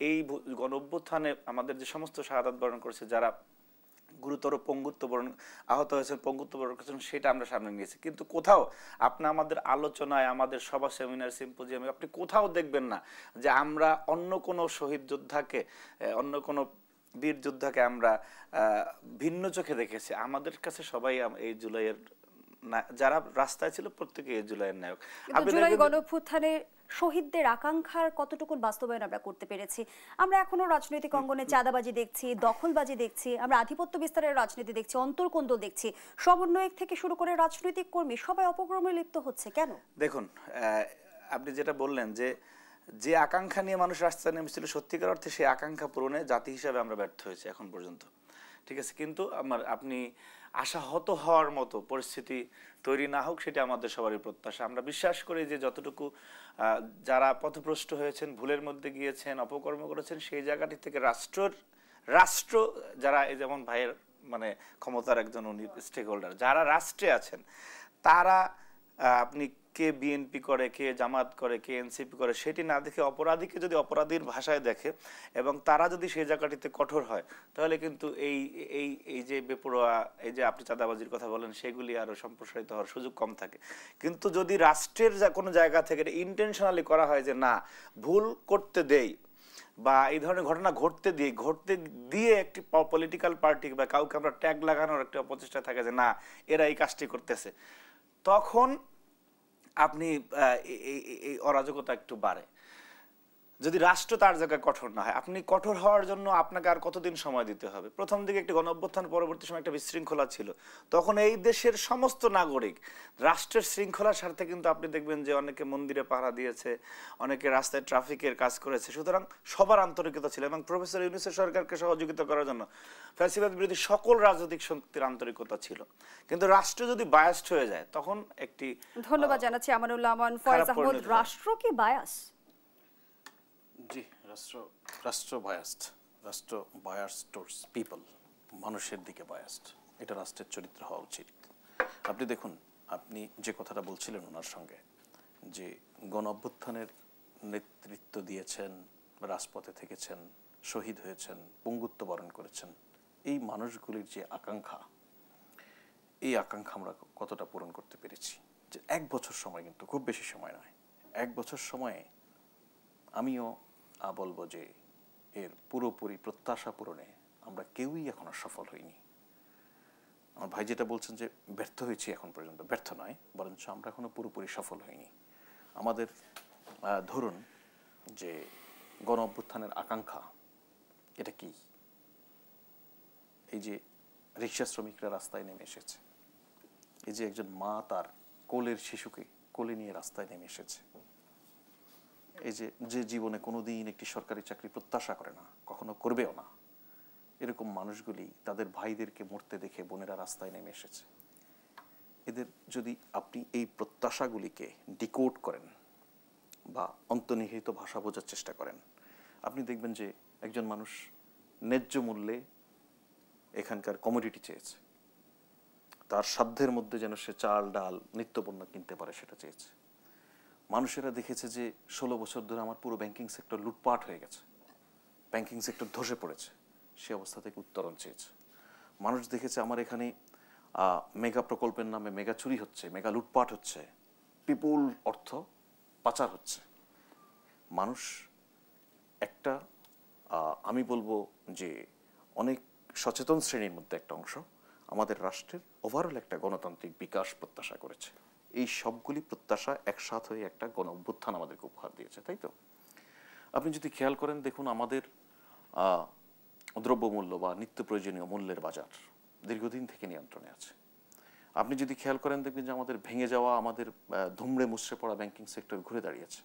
এই গণ অভ্যুত্থানে আমাদের যে সমস্ত শাহাদাত বরণ করেছে, যারা গুরুতর পঙ্গুত্ব বরণ আহত হয়েছেন, পঙ্গুত্ব বরণ করেছেন, সেটা আমরা সামনে নিয়েছি। কিন্তু কোথাও আপনি আমাদের আলোচনায়, আমাদের সভা, সেমিনার, সিম্পোজিয়ামে আপনি কোথাও দেখবেন না যে আমরা অন্য কোনো শহীদ যোদ্ধাকে, অন্য কোনো বীর যোদ্ধাকে আমরা ভিন্ন চোখে দেখেছি। আমাদের কাছে সবাই এই জুলাইয়ের যারা রাস্তায় ছিল প্রত্যেকে এই জুলাইয়ের নায়ক। জুলাই গণঅভ্যুত্থানে শহীদদের আকাঙ্ক্ষার কতটুকু বাস্তবায়ন আমরা করতে পেরেছি? আমরা এখনো রাজনৈতিক অঙ্গনে চাঁদাবাজি দেখছি, দখলবাজি দেখছি, আমরা আধিপত্য বিস্তারের রাজনীতি দেখছি, অন্তর্কোন্দল দেখছি, সমন্বয়ক থেকে শুরু করে রাজনৈতিক কর্মী সবাই অপকর্মে লিপ্ত হচ্ছে কেন? দেখুন, আপনি যেটা বললেন যে আকাঙ্ক্ষা নিয়ে মানুষ রাস্তায় নেমেছিল, সত্যিকার অর্থে সেই আকাঙ্ক্ষা পূরণে জাতি হিসাবে আমরা ব্যর্থ হয়েছি এখন পর্যন্ত, ঠিক আছে। কিন্তু আপনি আশাহত হওয়ার মতো পরিস্থিতি তৈরি না হোক, সেটা আমাদের সবারই প্রত্যাশা। আমরা বিশ্বাস করি যে যতটুকু যারা পথভ্রষ্ট হয়েছেন, ভুলের মধ্যে গিয়েছেন, অপকর্ম করেছেন, সেই জায়গাটি থেকে রাষ্ট্র যারা, এই যেমন ভাইয়ের মানে ক্ষমতার একজন উনি স্টেক হোল্ডার, যারা রাষ্ট্রে আছেন, তারা আপনি কে বিএনপি করে, কে জামাত করে, কে এনসিপি করে, সেটি না দেখে অপরাধীকে যদি অপরাধীর ভাষায় দেখে এবং তারা যদি সেই জায়গাটিতে কঠোর হয়, তাহলে কিন্তু এই যে বেপরোয়া, এই যে আপনি চাঁদাবাজির কথা বলেন, সেগুলি আরো সম্প্রসারিত হওয়ার সুযোগ কম থাকে। কিন্তু যদি রাষ্ট্রের কোনো জায়গা থেকে ইন্টেনশনালি করা হয় যে না, ভুল করতে দেই বা এই ধরনের ঘটনা ঘটতে দিয়ে একটি পলিটিক্যাল পার্টি বা কাউকে আমরা ট্যাগ লাগানোর একটা অপচেষ্টা থাকে যে না, এরা এই কাজটি করতেছে, তখন আপনি এই অরাজকতা একটু বাড়ে। যদি রাষ্ট্র তার জায়গায় কঠোর না হয়, আপনি কঠোর হওয়ার জন্য আপনাকে আর কতদিন সময় দিতে হবে? প্রথম দিকে একটি গণঅভ্যুত্থান পরবর্তী সময় একটা বিশৃঙ্খলা ছিল, তখন এই দেশের সমস্ত নাগরিক রাষ্ট্রের শৃঙ্খলার স্বার্থে কিন্তু আপনি দেখবেন যে অনেকে মন্দিরে পাহারা দিয়েছে, অনেকে রাস্তায় ট্রাফিকের কাজ করেছে। সুতরাং সবার আন্তরিকতা ছিল এবং প্রফেসর ইউনূসের সরকারকে সহযোগিতা করার জন্য ফ্যাসিবাদ বিরোধী সকল রাজনৈতিক শক্তির আন্তরিকতা ছিল। কিন্তু রাষ্ট্র যদি বায়াসড হয়ে যায়, তখন একটি ধন্যবাদ জানাচ্ছি আমানুল্লাহ আমান। ফয়েজ আহমদ, রাষ্ট্র কি বায়াস? জি, রাষ্ট্র বায়াসড টুয়ার্ডস পিপল, মানুষের দিকে বায়াসড। এটা রাষ্ট্রের চরিত্র হওয়া উচিত। আপনি দেখুন, আপনি যে কথাটা বলছিলেন ওনার সঙ্গে, যে গণ অভ্যুত্থানের নেতৃত্ব দিয়েছেন, রাজপথে থেকেছেন, শহীদ হয়েছেন, পঙ্গুত্ব বরণ করেছেন, এই মানুষগুলির যে আকাঙ্ক্ষা, এই আকাঙ্ক্ষা আমরা কতটা পূরণ করতে পেরেছি? যে 1 বছর সময়, কিন্তু খুব বেশি সময় নয়, 1 বছর সময়ে আমিও বলবো যে এর পুরোপুরি প্রত্যাশা পূরণে আমরা কেউই এখনো সফল হইনি। আমার ভাই যেটা বলছেন যে ব্যর্থ হয়েছি, এখন পর্যন্ত ব্যর্থ নয়, বরঞ্চ আমরা এখনো পুরোপুরি সফল হইনি। আমাদের ধরুন যে গণ অভ্যুত্থানের আকাঙ্ক্ষা এটা কি? এই যে রিক্সা শ্রমিকরা রাস্তায় নেমে এসেছে, এই যে একজন মা তার কোলের শিশুকে কোলে নিয়ে রাস্তায় নেমে এসেছে, এই যে জীবনে কোনোদিন একটি সরকারি চাকরি প্রত্যাশা করে না, কখনো করবেও না, এরকম মানুষগুলি তাদের ভাইদেরকে মরতে দেখে বোনেরা রাস্তায় নেমে এসেছে। এদের যদি আপনি এই প্রত্যাশাগুলিকে ডিকোড করেন বা অন্তর্নিহিত ভাষা বোঝার চেষ্টা করেন, আপনি দেখবেন যে একজন মানুষ ন্যায্য মূল্যে এখানকার কমোডিটি চেয়েছে, তার সাধ্যের মধ্যে যেন সে চাল ডাল নিত্যপণ্য কিনতে পারে সেটা চেয়েছে। মানুষেরা দেখেছে যে 16 বছর ধরে আমার পুরো ব্যাংকিং সেক্টর লুটপাট হয়ে গেছে, ব্যাংকিং সেক্টর ধসে পড়েছে, সে অবস্থা থেকে উত্তরণ চেয়েছে। মানুষ দেখেছে আমার এখানে মেগা প্রকল্পের নামে মেগা চুরি হচ্ছে, মেগা লুটপাট হচ্ছে, বিপুল অর্থ পাচার হচ্ছে। মানুষ একটা আমি বলবো যে অনেক সচেতন শ্রেণীর মধ্যে একটা অংশ আমাদের রাষ্ট্রের ওভারঅল একটা গণতান্ত্রিক বিকাশ প্রত্যাশা করেছে। এই সবগুলি প্রত্যাশা একসাথ হয়ে একটা গণ অভ্যুত্থান আমাদেরকে উপহার দিয়েছে, তাই তো? আপনি যদি খেয়াল করেন, দেখুন আমাদের দ্রব্যমূল্য বা নিত্য প্রয়োজনীয় মূল্যের বাজার দীর্ঘদিন থেকে নিয়ন্ত্রণে আছে। আপনি যদি খেয়াল করেন, দেখবেন যে আমাদের ভেঙে যাওয়া, আমাদের ধুমড়ে মুচড়ে পড়া ব্যাংকিং সেক্টর ঘুরে দাঁড়িয়েছে।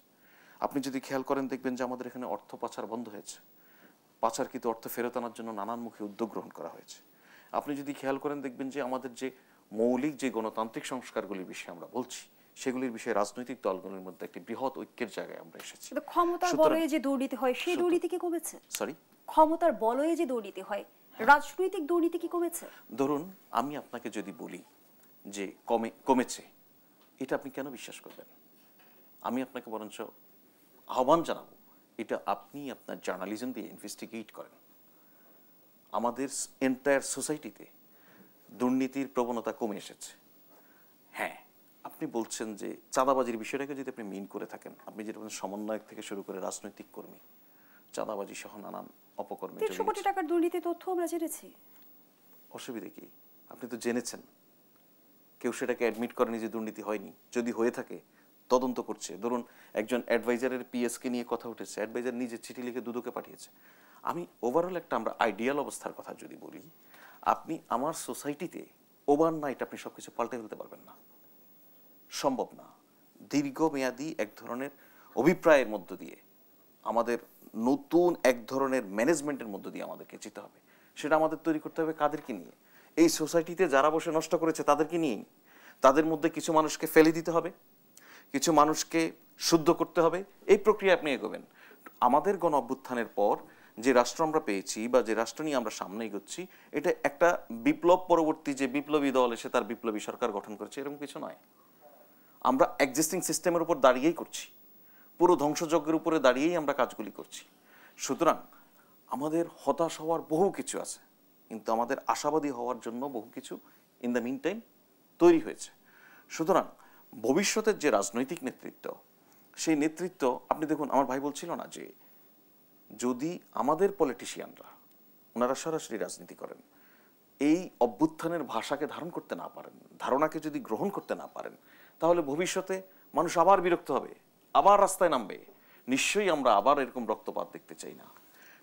আপনি যদি খেয়াল করেন, দেখবেন যে আমাদের এখানে অর্থ পাচার বন্ধ হয়েছে, পাচারকৃত অর্থ ফেরত আনার জন্য নানানমুখী উদ্যোগ গ্রহণ করা হয়েছে। আপনি যদি খেয়াল করেন, দেখবেন যে আমাদের যে মৌলিক যে গণতান্ত্রিক সংস্কারগুলির বিষয়ে আমরা বলছি, সেগুলির বিষয়ে রাজনৈতিক দলগুলোর মধ্যে একটি বৃহৎ ঐক্যের জায়গায় আমরা এসেছি। কিন্তু ক্ষমতার বলয়ে যে দুর্নীতি হয় সেই দুর্নীতি কি কমেছে? সরি, ক্ষমতার বলয়ে যে দুর্নীতি হয়, রাজনৈতিক দুর্নীতি কি কমেছে? ধরুন আমি আপনাকে যদি বলি যে কমেছে, এটা আপনি কেন বিশ্বাস করবেন? আমি আপনাকে বরঞ্চ আহ্বান জানাবো, এটা আপনি আপনার জার্নালিজম দিয়ে ইনভেস্টিগেট করেন। আমাদের এন্টায়ার সোসাইটিতে দুর্নীতির প্রবণতা কমে এসেছে। হ্যাঁ, আপনি বলছেন যে চাঁদাবাজির বিষয়টাকে যদি আপনি মিন করে থাকেন, আপনি যেটা বলেন সমন্বয়ক থেকে শুরু করে রাজনৈতিক কর্মী চাঁদাবাজি সহ নানান অপকর্মে 300 কোটি টাকার দুর্নীতি তথ্য আমরা জেনেছি। অসুবিধা কি? আপনি তো জেনেছেন, কেউ সেটাকে অ্যাডমিট করেনি যে দুর্নীতি হয়নি। যদি হয়ে থাকে তদন্ত করছে। ধরুন একজন অ্যাডভাইজারের পিএসকে নিয়ে কথা উঠেছে, অ্যাডভাইজার নিজে চিঠি লিখে দুদকে পাঠিয়েছে। আমি ওভারঅল একটা আমরা আইডিয়াল অবস্থার কথা যদি বলি, আপনি আমার সোসাইটিতে ওভারনাইট আপনি সবকিছু পাল্টে ফেলতে পারবেন না, সম্ভব না। দীর্ঘমেয়াদী এক ধরনের অভিপ্রায়ের মধ্য দিয়ে, আমাদের নতুন এক ধরনের ম্যানেজমেন্টের মধ্য দিয়ে আমাদেরকে যেতে হবে। সেটা আমাদের তৈরি করতে হবে কাদেরকে নিয়ে? এই সোসাইটিতে যারা বসে নষ্ট করেছে তাদেরকে নিয়েই। তাদের মধ্যে কিছু মানুষকে ফেলে দিতে হবে, কিছু মানুষকে শুদ্ধ করতে হবে। এই প্রক্রিয়া আপনি এগোবেন। আমাদের গণ অভ্যুত্থানের পর যে রাষ্ট্র আমরা পেয়েছি বা যে রাষ্ট্র নিয়ে আমরা সামনে এগোচ্ছি, এটা একটা বিপ্লব পরবর্তী যে বিপ্লবী দল এসে তার বিপ্লবী সরকার গঠন করেছে এরকম কিছু নয়। আমরা এক্সিস্টিং সিস্টেমের উপর দাঁড়িয়েই করছি, পুরো ধ্বংসযজ্ঞের উপরে দাঁড়িয়েই আমরা কাজগুলি করছি। সুতরাং আমাদের হতাশ হওয়ার বহু কিছু আছে, কিন্তু আমাদের আশাবাদী হওয়ার জন্য বহু কিছু ইন দ্য মিন টাইম তৈরি হয়েছে। সুতরাং ভবিষ্যতের যে রাজনৈতিক নেতৃত্ব, সেই নেতৃত্ব আপনি দেখুন, আমার ভাই বলছিল না যে যদি আমাদের পলিটিশিয়ানরা ওনারা সরাসরি রাজনীতি করেন, এই অভ্যুত্থানের ভাষাকে ধারণ করতে না পারেন, ধারণাকে যদি গ্রহণ করতে না পারেন, তাহলে ভবিষ্যতে মানুষ আবার বিরক্ত হবে, আবার রাস্তায় নামবে। নিশ্চয়ই আমরা আবার এরকম রক্তপাত দেখতে চাই না।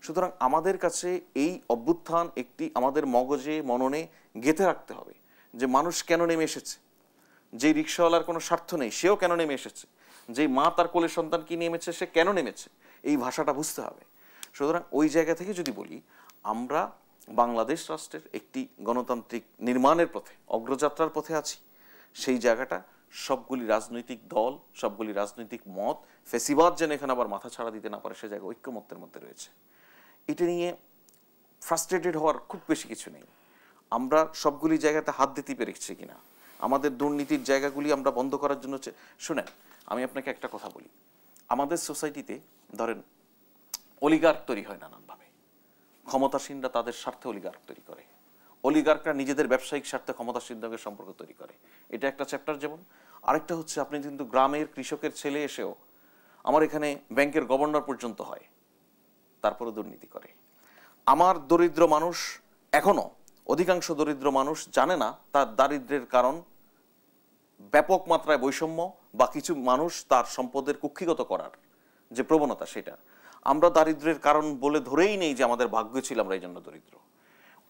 সুতরাং আমাদের কাছে এই অভ্যুত্থান একটি আমাদের মগজে মননে গেঁথে রাখতে হবে যে মানুষ কেন নেমে এসেছে, যে রিক্সাওয়ালার কোনো স্বার্থ নেই সেও কেন নেমে এসেছে, যে মা তার কোলের সন্তানকে নেমেছে সে কেন নেমেছে, এই ভাষাটা বুঝতে হবে। সুতরাং ওই জায়গা থেকে যদি বলি, আমরা বাংলাদেশ রাষ্ট্রের একটি গণতান্ত্রিক নির্মাণের পথে, অগ্রযাত্রার পথে আছি। সেই জায়গাটা সবগুলি রাজনৈতিক দল, সবগুলি রাজনৈতিক মত, ফেসিবাদ যেন এখানে আবার মাথা ছাড়া দিতে না পারে, সে জায়গায় ঐক্যমত্যের মধ্যে রয়েছে। এটা নিয়ে ফ্রাস্ট্রেটেড হওয়ার খুব বেশি কিছু নেই। আমরা সবগুলি জায়গাতে হাত দিতে পেরেছি কিনা, আমাদের দুর্নীতির জায়গাগুলি আমরা বন্ধ করার জন্য শুনেন, আমি আপনাকে একটা কথা বলি। আমাদের সোসাইটিতে ধরেন অলিগার্ক তৈরি হয় নানানভাবে। ক্ষমতাসীনরা তাদের স্বার্থে অলিগার্ক তৈরি করে, অলিগার্করা নিজেদের ব্যবসায়িক স্বার্থে ক্ষমতাসীনদের সম্পর্ক তৈরি করে। এটা একটা চ্যাপ্টার। যেমন আরেকটা হচ্ছে, আপনি কিন্তু গ্রামের কৃষকের ছেলে এসেও আমার এখানে ব্যাংকের গভর্নর পর্যন্ত হয়, তারপরে দুর্নীতি করে। আমার দরিদ্র মানুষ, এখনো অধিকাংশ দরিদ্র মানুষ জানে না তার দারিদ্র্যের কারণ ব্যাপক মাত্রায় বৈষম্য বা কিছু মানুষ তার সম্পদের কুক্ষিগত করার যে প্রবণতা, সেটা আমরা দারিদ্র্যের কারণ বলে ধরেই নেই যে আমাদের ভাগ্য ছিল আমরা এই জন্য দরিদ্র।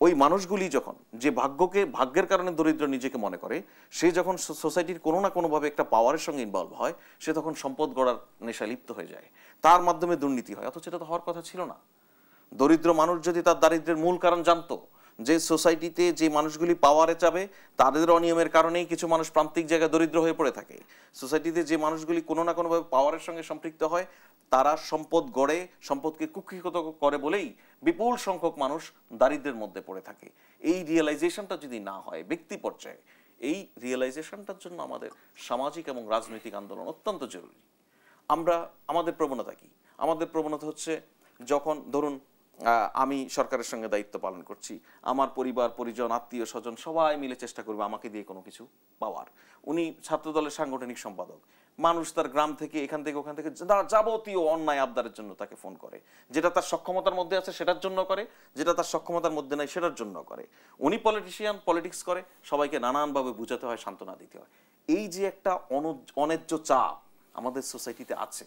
ওই মানুষগুলি যখন যে ভাগ্যের কারণে দরিদ্র নিজেকে মনে করে, সে যখন সোসাইটির কোনো না কোনোভাবে একটা পাওয়ারের সঙ্গে ইনভলভ হয়, সে তখন সম্পদ গড়ার নেশায় লিপ্ত হয়ে যায়, তার মাধ্যমে দুর্নীতি হয়। অথচ এটা তো হওয়ার কথা ছিল না। দরিদ্র মানুষ যদি তার দারিদ্র্যের মূল কারণ জানতো, যে সোসাইটিতে যে মানুষগুলি পাওয়ারে যাবে তাদের অনিয়মের কারণেই কিছু মানুষ প্রান্তিক জায়গায় দরিদ্র হয়ে পড়ে থাকে, সোসাইটিতে যে মানুষগুলি কোনো না কোনোভাবে পাওয়ারের সঙ্গে সম্পৃক্ত হয় তারা সম্পদ গড়ে, সম্পদকে কুক্ষিগত করে বলেই বিপুল সংখ্যক মানুষ দারিদ্র্যের মধ্যে পড়ে থাকে। এই রিয়েলাইজেশনটা যদি না হয় ব্যক্তি পর্যায়ে, এই রিয়েলাইজেশনটার জন্য আমাদের সামাজিক এবং রাজনৈতিক আন্দোলন অত্যন্ত জরুরি। আমাদের প্রবণতা কি? আমাদের প্রবণতা হচ্ছে, যখন ধরুন আমি সরকারের সঙ্গে দায়িত্ব পালন করছি, আমার পরিবার পরিজন আত্মীয় স্বজন সবাই মিলে চেষ্টা করবে আমাকে দিয়ে কোনো কিছু পাওয়ার। উনি ছাত্রদলের সাংগঠনিক সম্পাদক, মানুষ তার গ্রাম থেকে এখান থেকে ওখান থেকে যাবতীয় অন্যায় আবদারের জন্য তাকে ফোন করে, যেটা তার সক্ষমতার মধ্যে আছে সেটার জন্য করে, যেটা তার সক্ষমতার মধ্যে নাই সেটার জন্য করে। উনি পলিটিশিয়ান, পলিটিক্স করে, সবাইকে নানানভাবে বুঝাতে হয়, সান্ত্বনা দিতে হয়। এই যে একটা অন্যায্য চাপ আমাদের সোসাইটিতে আছে,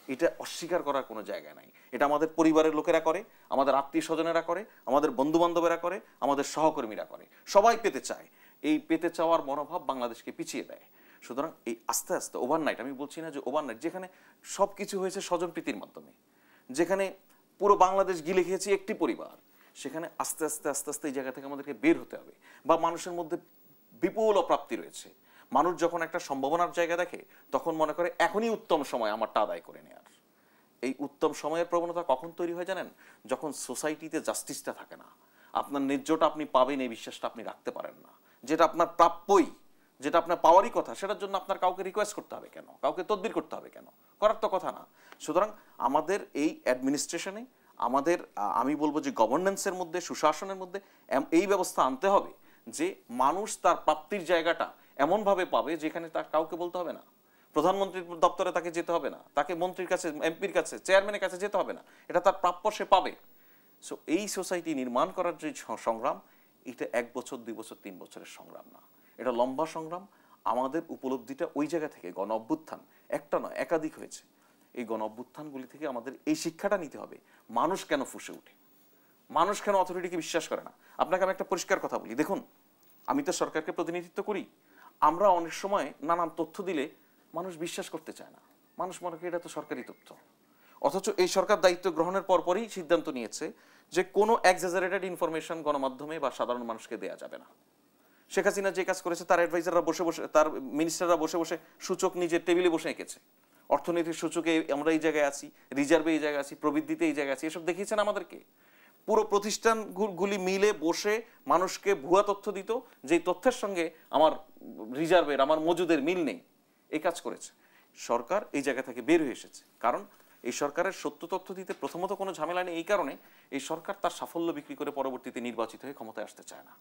এটা অস্বীকার করার কোনো জায়গা নাই। এটা আমাদের পরিবারের লোকেরা করে, আমাদের আত্মীয় স্বজনেরা করে, আমাদের বন্ধু বান্ধবেরা করে, আমাদের সহকর্মীরা করে, সবাই পেতে চায়। এই পেতে চাওয়ার মনোভাব বাংলাদেশকে পিছিয়ে দেয়। সুতরাং এই আস্তে আস্তে ওভারনাইট, আমি বলছি না যে ওভারনাইট, যেখানে সব কিছু হয়েছে স্বজনপ্রীতির মাধ্যমে, যেখানে পুরো বাংলাদেশ গিলে খেয়েছে একটি পরিবার, সেখানে আস্তে আস্তে আস্তে আস্তে এই জায়গা থেকে আমাদেরকে বের হতে হবে। বা মানুষের মধ্যে বিপুল অপ্রাপ্তি রয়েছে, মানুষ যখন একটা সম্ভাবনার জায়গা দেখে তখন মনে করে এখনই উত্তম সময় আমারটা আদায় করে নেওয়ার। এই উত্তম সময়ের প্রবণতা কখন তৈরি হয় জানেন? যখন সোসাইটিতে জাস্টিসটা থাকে না, আপনার ন্যায্যটা আপনি পাবেন এই বিশ্বাসটা আপনি রাখতে পারেন না, যেটা আপনার প্রাপ্যই, যেটা আপনার পাওয়ারই কথা, সেটার জন্য আপনার কাউকে রিকোয়েস্ট করতে হবে কেন, কাউকে তদবির করতে হবে কেন? করার তো কথা না। সুতরাং আমাদের এই অ্যাডমিনিস্ট্রেশনে, আমাদের আমি বলবো যে গভর্নেন্সের মধ্যে, সুশাসনের মধ্যে এই ব্যবস্থা আনতে হবে যে মানুষ তার প্রাপ্তির জায়গাটা এমনভাবে পাবে যেখানে তার কাউকে বলতে হবে না, প্রধানমন্ত্রীর দপ্তরে তাকে যেতে হবে না, তাকে মন্ত্রীর কাছে, এমপির কাছে, চেয়ারম্যানের কাছে যেতে হবে না, এটা তার প্রাপ্য, সে পাবে। সো এই সোসাইটি নির্মাণ করার যে সংগ্রাম, এটা 1 বছর 2 বছর 3 বছরের সংগ্রাম না, এটা লম্বা সংগ্রাম। আমাদের উপলব্ধিটা ওই জায়গা থেকে, গণ অভ্যুত্থান একটা নয় একাধিক হয়েছে, এই গণ অভ্যুত্থানগুলি থেকে আমাদের এই শিক্ষাটা নিতে হবে। মানুষ কেন ফুঁসে ওঠে, মানুষ কেন অথরিটিকে বিশ্বাস করে না? আপনাকে আমি একটা পরিষ্কার কথা বলি, দেখুন আমি তো সরকারকে প্রতিনিধিত্ব করি, আমরা অনেক সময় নানান তথ্য দিলে মানুষ বিশ্বাস করতে চায় না, মানুষ মনে করে এটা তো সরকারি তথ্য। অথচ এই সরকার দায়িত্ব গ্রহণের পরপরই সিদ্ধান্ত নিয়েছে যে কোনো এক্সাজারেটেড ইনফরমেশন গণমাধ্যমে বা সাধারণ মানুষকে দেয়া যাবে না। শেখ হাসিনা যে কাজ করেছে, তার অ্যাডভাইজাররা বসে বসে, তার মিনিস্টাররা বসে বসে সূচক নিজের টেবিলে বসে এঁকেছে, অর্থনীতির সূচকে আমরা এই জায়গায় আছি, রিজার্ভে এই জায়গায় আছি, প্রবৃদ্ধিতে এই জায়গায় আছি, এসব দেখিয়েছেন আমাদেরকে। পুরো প্রতিষ্ঠানগুলি মিলে বসে মানুষকে ভুয়া তথ্য দিত, যেই তথ্যের সঙ্গে আমার রিজার্ভের, আমার মজুদের মিল নেই, এই কাজ করেছে। সরকার এই জায়গা থেকে বের হয়ে এসেছে, কারণ এই সরকারের সত্য তথ্য দিতে প্রথমত কোনো ঝামেলা নেই। এই কারণে এই সরকার তার সাফল্য বিক্রি করে পরবর্তীতে নির্বাচিত হয়ে ক্ষমতায় আসতে চায় না।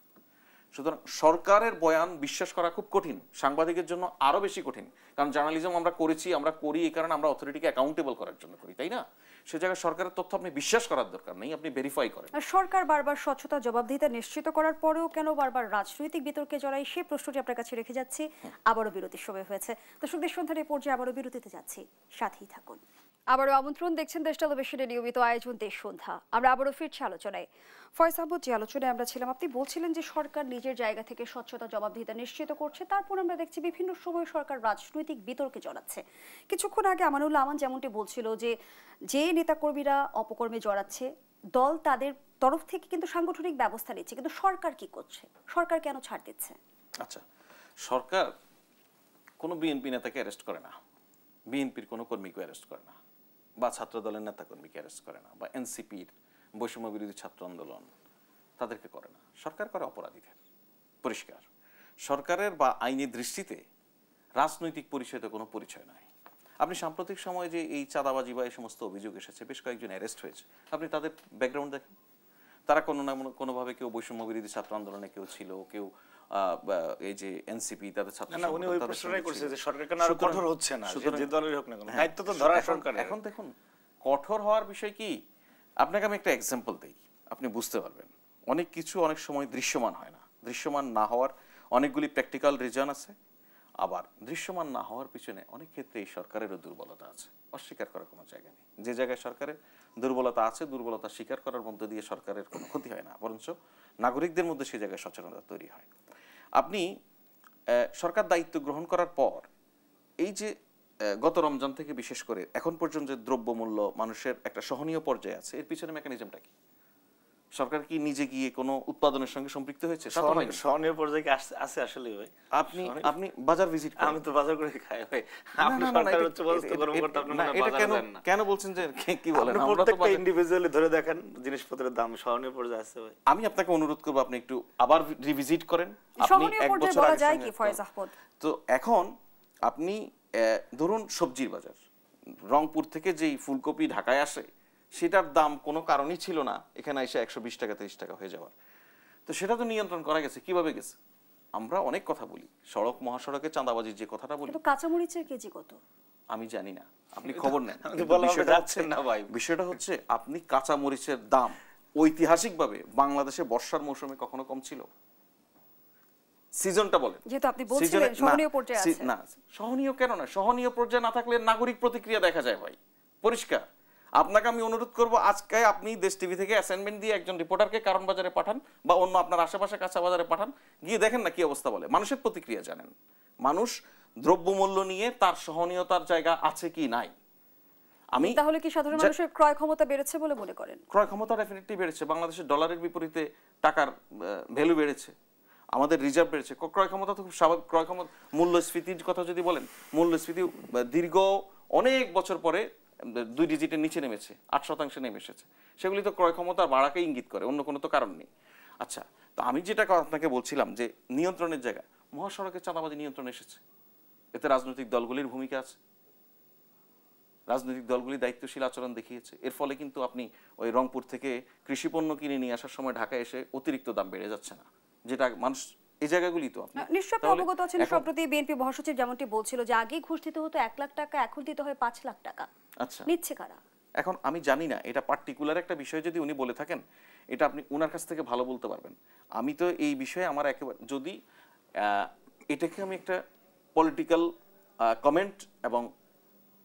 সুতরাং সরকারের বয়ান বিশ্বাস করা খুব কঠিন, সাংবাদিকের জন্য আরো বেশি কঠিন, কারণ জার্নালিজম আমরা করেছি, আমরা করি এই কারণে আমরা অথরিটিকে অ্যাকাউন্টেবল করার জন্য করি, তাই না? সে জায়গায় সরকারের তথ্য আপনি বিশ্বাস করার দরকার নেই, আপনি ভেরিফাই করেন। সরকার বারবার স্বচ্ছতা, জবাবদিহিতা নিশ্চিত করার পরেও কেন বারবার রাজনৈতিক বিতর্কে জড়াই, সেই প্রশ্নটি আপনার কাছে রেখে যাচ্ছি। আবারও বিরতির সময় হয়েছে, দর্শকদের সন্ধ্যার এই পর্যায়ে আবারও বিরতিতে যাচ্ছি, সাথেই থাকুন। আবারও আমন্ত্রণ, দেখছেন দেশ টেলিভিশনের নিয়মিত আয়োজন দেশ সন্ধ্যা। আমরা আবারও ফিরছি আলোচনায়। ফয়েজ আহমদ, যে আলোচনায় আমরা ছিলাম, আপনি বলছিলেন যে সরকার নিজের জায়গা থেকে স্বচ্ছতা, জবাবদিহিতা নিশ্চিত করছে, তারপর আমরা দেখছি বিভিন্ন সময় সরকার রাজনৈতিক বিতর্কে জড়াচ্ছে। কিছুক্ষণ আগে আমানুল্লাহ আমান যেমনটি বলছিল যে নেতাকর্মীরা অপকর্মে জড়াচ্ছে, দল তাদের তরফ থেকে কিন্তু সাংগঠনিক ব্যবস্থা নিচ্ছে, কিন্তু সরকার কি করছে? সরকার কেন ছাড় দিচ্ছে? আচ্ছা, সরকার কোনো বিএনপি নেতাকে অ্যারেস্ট করে না, বিএনপির কোনো কর্মীকে অ্যারেস্ট করে না, বা ছাত্র দলের নেতা কর্মীকে অ্যারেস্ট করে না, বা এনসিপির বৈষম্য বিরোধী ছাত্র আন্দোলন তাদেরকে করে না। সরকার করে অপরাধীদের। পরিষ্কার, সরকারের বা আইনের দৃষ্টিতে রাজনৈতিক পরিচয়তে কোনো পরিচয় নাই। আপনি সাম্প্রতিক সময়ে যে এই চাঁদাবাজি বা এই সমস্ত অভিযোগ এসেছে, বেশ কয়েকজন অ্যারেস্ট হয়েছে, আপনি তাদের ব্যাকগ্রাউন্ড দেখেন, তারা কোনো না কোনোভাবে কেউ বৈষম্য বিরোধী ছাত্র আন্দোলনে কেউ ছিল, কেউ এই যে এনসিপি তাদের ছাত্র, না উনি ওই প্রশ্নটাই করছে যে সরকার কেন আরো কঠোর হচ্ছে না, যে দলের হোক না কেন, দায়িত্ব তো ধরা সরকারের। এখন দেখুন কঠোর হওয়ার বিষয় কি, আপনাকে আমি একটা এক্সাম্পল দেই, আপনি বুঝতে পারবেন। অনেক কিছু অনেক সময় দৃশ্যমান হয় না, দৃশ্যমান না হওয়ার অনেকগুলি প্র্যাকটিক্যাল রিজন আছে, আবার দৃশ্যমান না হওয়ার পিছনে অনেক ক্ষেত্রে এই সরকারেরও দুর্বলতা আছে, অস্বীকার করার কোনো জায়গা নেই। যে জায়গায় সরকারের দুর্বলতা আছে, দুর্বলতা স্বীকার করার মধ্যে দিয়ে সরকারের কোনো ক্ষতি হয় না, বরঞ্চ নাগরিকদের মধ্যে সেই জায়গায় সচেতনতা তৈরি হয়। আপনি সরকার দায়িত্ব গ্রহণ করার পর এই যে গত রমজান থেকে বিশেষ করে এখন পর্যন্ত যে দ্রব্যমূল্য মানুষের একটা সহনীয় পর্যায়ে আছে, এর পিছনে মেকানিজমটা কি? সরকার কি নিজে গিয়ে কোনো উৎপাদনের সঙ্গে সম্পৃক্ত হয়েছে? সহনীয় পর্যায়ে আছে আসলে ভাই। আপনি বাজার ভিজিট করেন? আমি তো বাজার করে খাই ভাই। আপনি সরকারের উচ্চপদস্থ কর্মকর্তা, আপনি এটা কেন বলছেন যে কি বলেন? আপনি প্রত্যেকটা ইন্ডিভিজুয়ালি ধরে দেখেন জিনিসপত্রের দাম সহনীয় পর্যায়ে আছে ভাই। আমি আপনাকে অনুরোধ করব আপনি একটু আবার রিভিজিট করেন। আপনি এক বছর বলা যায় কি ফয়েজ আহমদ? তো এখন আপনি ধরুন সবজির বাজার, রংপুর থেকে যেই ফুলকপি ঢাকায় আসে সেটার দাম কোনো কারণই ছিল না এখানে এসে 120 টাকা 30 টাকা হয়ে যাওয়ার। তো সেটা তো নিয়ন্ত্রণ করা গেছে। কিভাবে গেছে? আমরা অনেক কথা বলি, সড়ক মহাসড়কে চাঁদাবাজির যে কথাটা বলি, কাঁচামরিচের কেজি কত আমি জানি না, আপনি খবর নেন। বিষয়টা হচ্ছে আপনি কাঁচামরিচের দাম ঐতিহাসিকভাবে বাংলাদেশে বর্ষার মৌসুমে কখনো কম ছিল? সিজনটা বলেন, যেহেতু আপনি বলছিলেন সহনীয় পর্যায়ে আছে। না, সহনীয় কেন না? সহনীয় পর্যায়ে না থাকলে নাগরিক প্রতিক্রিয়া দেখা যায় ভাই, পরিষ্কার। আপনাকে আমি অনুরোধ করব, আজকে আপনি দেশ টিভি থেকে অ্যাসাইনমেন্ট দিয়ে একজন রিপোর্টারকে কারণ বাজারে পাঠান বা অন্য আপনার আশেপাশে কাঁচা বাজারে পাঠান, গিয়ে দেখেন না কি অবস্থা বলে। মানুষের প্রতিক্রিয়া জানেন, মানুষ দ্রব্যমূল্য নিয়ে তার সহনীয়তার জায়গা আছে কি নাই। আমি তাহলে কি সাধারণ মানুষের ক্রয় ক্ষমতা বেড়েছে বলে মনে করেন? ক্রয় ক্ষমতা ডেফিনেটলি বেড়েছে। বাংলাদেশের ডলারের বিপরীতে টাকার ভ্যালু বেড়েছে। আমাদের রিজার্ভ বেড়েছে, ক্রয় ক্ষমতা তো খুব স্বাভাবিক। ক্রয় ক্ষমতা, মূল্যস্ফীতির কথা যদি বলেন, মূল্যস্ফীতি দীর্ঘ অনেক বছর পরে 2 ডিজিটের নিচে নেমেছে, 8% নেমে এসেছে। সেগুলি তো ক্রয় ক্ষমতার বাড়াকে ইঙ্গিত করে, অন্য কোনো তো কারণ নেই। আচ্ছা, তো আমি যেটা আপনাকে বলছিলাম যে নিয়ন্ত্রণের জায়গায় মহাসড়কের চাঁদাবাজি নিয়ন্ত্রণ এসেছে, এতে রাজনৈতিক দলগুলির ভূমিকা আছে, রাজনৈতিক দলগুলি দায়িত্বশীল আচরণ দেখিয়েছে। এর ফলে কিন্তু আপনি ওই রংপুর থেকে কৃষি পণ্য কিনে নিয়ে আসার সময় ঢাকায় এসে অতিরিক্ত দাম বেড়ে যাচ্ছে না, যেটা মানুষ এই জায়গাগুলি তো আপনি নিশ্চয়ই অবগত আছেন। সম্প্রতি বিএনপি মহাসচিব যেমনটি বলছিল যে আগে ঘুষ দিতে হতো 1 লাখ টাকা, এখন দিতে হয় 5 লাখ টাকা। আচ্ছা, নিচ্ছে কারা? এখন আমি জানি না, এটা পার্টিকুলার একটা বিষয় যদি উনি বলে থাকেন, এটা আপনি ওনার কাছ থেকে ভালো বলতে পারবেন। আমি তো এই বিষয়ে আমার একেবারে, যদি এটাকে আমি একটা পলিটিক্যাল কমেন্ট এবং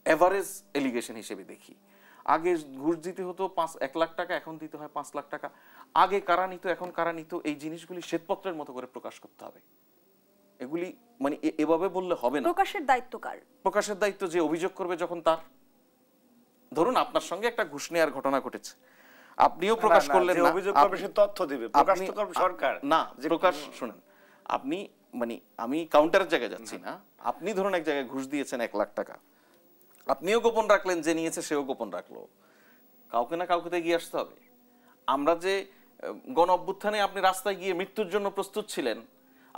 এভারেজ এলিগেশন হিসেবে দেখি। আগে ঘুষ দিতে হতো 1 লাখ টাকা, এখন দিতে হয় 5 লাখ টাকা। আগে কারা নিত, এখন কারা নিত, এই জিনিসগুলি শ্বেতপত্রের মতো করে প্রকাশ করতে হবে। এগুলি মানে এভাবে বললে হবে না। প্রকাশের দায়িত্ব কার? প্রকাশের দায়িত্ব যে অভিযোগ করবে যখন তার। ধরুন আপনার সঙ্গে একটা ঘুষ নেওয়ার ঘটনা ঘটেছে, আপনিও প্রকাশ করলেন না, অভিযোগ করবে সে তথ্য দিবে, প্রকাশ তো করবে সরকার না। প্রকাশ শুনেন, আপনি মানে আমি কাউন্টারের জায়গায় যাচ্ছি না, আপনি ধরুন এক জায়গায় ঘুষ দিয়েছেন 1 লাখ টাকা, আপনিও গোপন রাখলেন, যে নিয়েছে সেও গোপন রাখলো, কাউকে না কাউকে এগিয়ে আসতে হবে। আমরা যে গণ অভ্যুত্থানে আপনি রাস্তায় গিয়ে মৃত্যুর জন্য প্রস্তুত ছিলেন,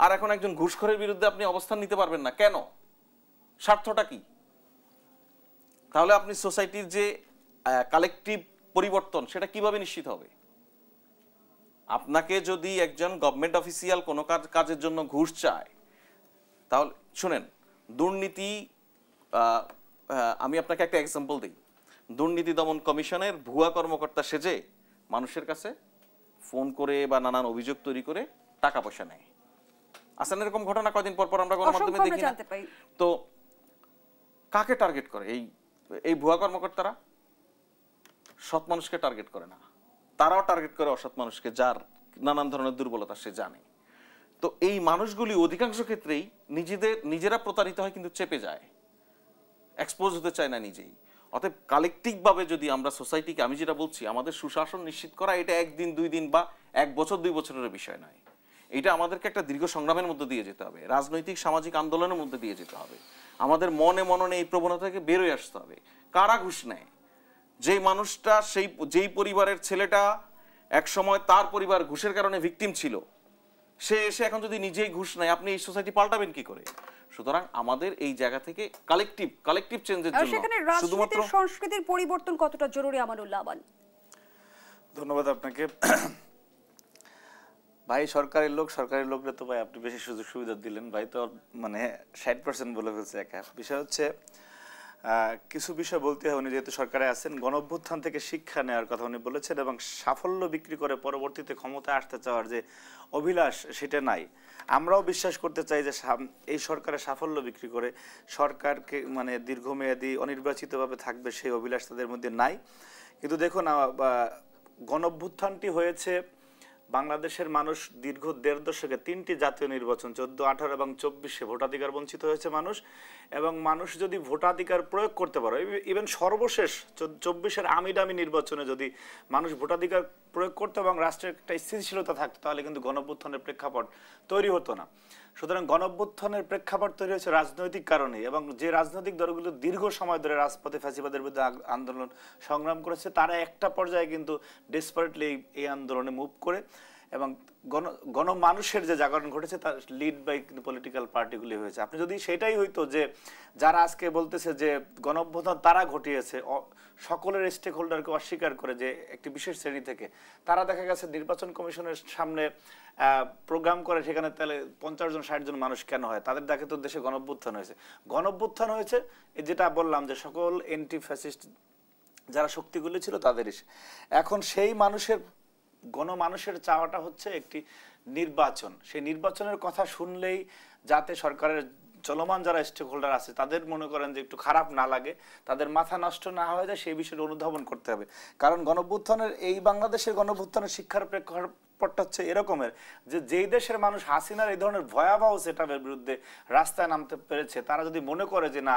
আর এখন একজন ঘুষখোরের বিরুদ্ধে আপনি অবস্থান নিতে পারবেন না কেন? স্বার্থটা কি? তাহলে আপনি সোসাইটির যে কালেকটিভ পরিবর্তন সেটা কিভাবে নিশ্চিত হবে? আপনাকে যদি একজন গভর্নমেন্ট অফিসিয়াল কোনো কাজের জন্য ঘুষ চায়, তাহলে শুনেন, দুর্নীতি, আমি আপনাকে একটা এক্সাম্পল দিই। দুর্নীতি দমন কমিশনের ভুয়া কর্মকর্তা সেজে মানুষের কাছে ফোন করে বা নানান অভিযোগ তৈরি করে টাকা পয়সা নেয়। আসলে এরকম ঘটনা কয়দিন পর পর আমরা গণমাধ্যমে দেখি না? তো কাকে টার্গেট করে এই ভুয়া কর্মকর্তারা? সৎ মানুষকে টার্গেট করে না, তারাও টার্গেট করে অসৎ মানুষকে, যার নানান ধরনের দুর্বলতা সে জানে। তো এই মানুষগুলি অধিকাংশ ক্ষেত্রেই নিজেরা প্রতারিত হয়, কিন্তু চেপে যায়, এক্সপোজ হতে চায় না নিজেই। অতএব কালেকটিভ ভাবে যদি আমরা সোসাইটিকে, আমি যেটা বলছি, আমাদের সুশাসন নিশ্চিত করা, এটা 1 দিন 2 দিন বা 1 বছর 2 বছরের বিষয় নয়। এটা আমাদেরকে একটা দীর্ঘ সংগ্রামের মধ্যে দিয়ে যেতে হবে, রাজনৈতিক সামাজিক আন্দোলনের মধ্যে দিয়ে যেতে হবে। আমাদের মনে মননে এই প্রবণতা থেকে বেরোয় আসতে হবে। কারা ঘুষ নেয়? যেই মানুষটা, যেই পরিবারের ছেলেটা এক সময় তার পরিবার ঘুষের কারণে ভিকটিম ছিল, সে এসে এখন যদি নিজেই ঘুষ নেয়, আপনি এই সোসাইটি পাল্টাবেন কি করে? সুতরাং আমাদের এই জায়গা থেকে কালেকটিভ চেঞ্জের জন্য শুধুমাত্র সংস্কৃতির পরিবর্তন কতটা জরুরি, আমানুল্লাহ আমান? ধন্যবাদ আপনাকে। ভাই সরকারি লোকরা তো ভাই আপনি বেশি সুযোগ সুবিধা দিলেন, ভাই তো মানে 60% বলে ফেলছে একা। বিষয় হচ্ছে কিছু বিষয় বলতে হয়। উনি যেহেতু সরকারে আছেন, গণঅভ্যুত্থান থেকে শিক্ষা নেওয়ার কথা উনি বলেছেন, এবং সাফল্য বিক্রি করে পরবর্তীতে ক্ষমতায় আসতে চাওয়ার যে অভিলাষ সেটা নাই। আমরাও বিশ্বাস করতে চাই যে এই সরকারের সাফল্য বিক্রি করে সরকারকে মানে দীর্ঘমেয়াদী অনির্বাচিতভাবে থাকবে সেই অভিলাষ তাদের মধ্যে নাই। কিন্তু দেখুন, গণঅভ্যুত্থানটি হয়েছে বাংলাদেশের মানুষ দীর্ঘ 1.5 দশকে 3টি জাতীয় নির্বাচন 14, 18 এবং 24-এ ভোটাধিকার বঞ্চিত হয়েছে মানুষ। এবং মানুষ যদি ভোটাধিকার প্রয়োগ করতে পারে, ইভেন সর্বশেষ 24-এর আমিডামি নির্বাচনে যদি মানুষ ভোটাধিকার প্রয়োগ করতো এবং রাষ্ট্রের একটা স্থিতিশীলতা থাকতো, তাহলে কিন্তু গণঅভ্যুত্থানের প্রেক্ষাপট তৈরি হতো না। সুতরাং গণঅভ্যুত্থানের প্রেক্ষাপট তৈরি হয়েছে রাজনৈতিক কারণে, এবং যে রাজনৈতিক দলগুলো দীর্ঘ সময় ধরে রাজপথে ফ্যাসিবাদের বিরুদ্ধে আন্দোলন সংগ্রাম করেছে, তারা একটা পর্যায়ে কিন্তু ডেসপারেটলি এই আন্দোলনে মুভ করে, এবং গণমানুষের যে জাগরণ ঘটেছে তার লিড বাই পলিটিক্যাল পার্টিগুলি হয়েছে। আপনি যদি সেটাই হইতো যে যারা আজকে বলতেছে যে গণঅভ্যুত্থান তারা ঘটিয়েছে, সকলের স্টেক হোল্ডারকে অস্বীকার করে যে একটি বিশেষ শ্রেণী থেকে, তারা দেখা গেছে নির্বাচন কমিশনের সামনে প্রোগ্রাম করে, সেখানে তাহলে 50 জন 60 জন মানুষ কেন হয়? তাদের দেখে তো দেশে গণঅভ্যুত্থান হয়েছে। গণঅভ্যুত্থান হয়েছে যেটা বললাম যে সকল এন্টি ফ্যাসিস্ট যারা শক্তিগুলি ছিল তাদের। এখন সেই গণমানুষের চাওয়াটা হচ্ছে একটি নির্বাচন। সেই নির্বাচনের কথা শুনলেই যাতে সরকারের চলমান যারা স্টেক হোল্ডার আছে তাদের মনে করেন যে একটু খারাপ না লাগে, তাদের মাথা নষ্ট না হয়ে যায়, সেই বিষয়টা অনুধাবন করতে হবে। কারণ গণঅভ্যুত্থানের, এই বাংলাদেশের গণঅভ্যুত্থানের শিক্ষার প্রেক্ষাপট প্রেক্ষাপটটা হচ্ছে এরকমের যে যেই দেশের মানুষ হাসিনার এই ধরনের ভয়াবহ সেটআপের বিরুদ্ধে রাস্তায় নামতে পেরেছে, তারা যদি মনে করে যে না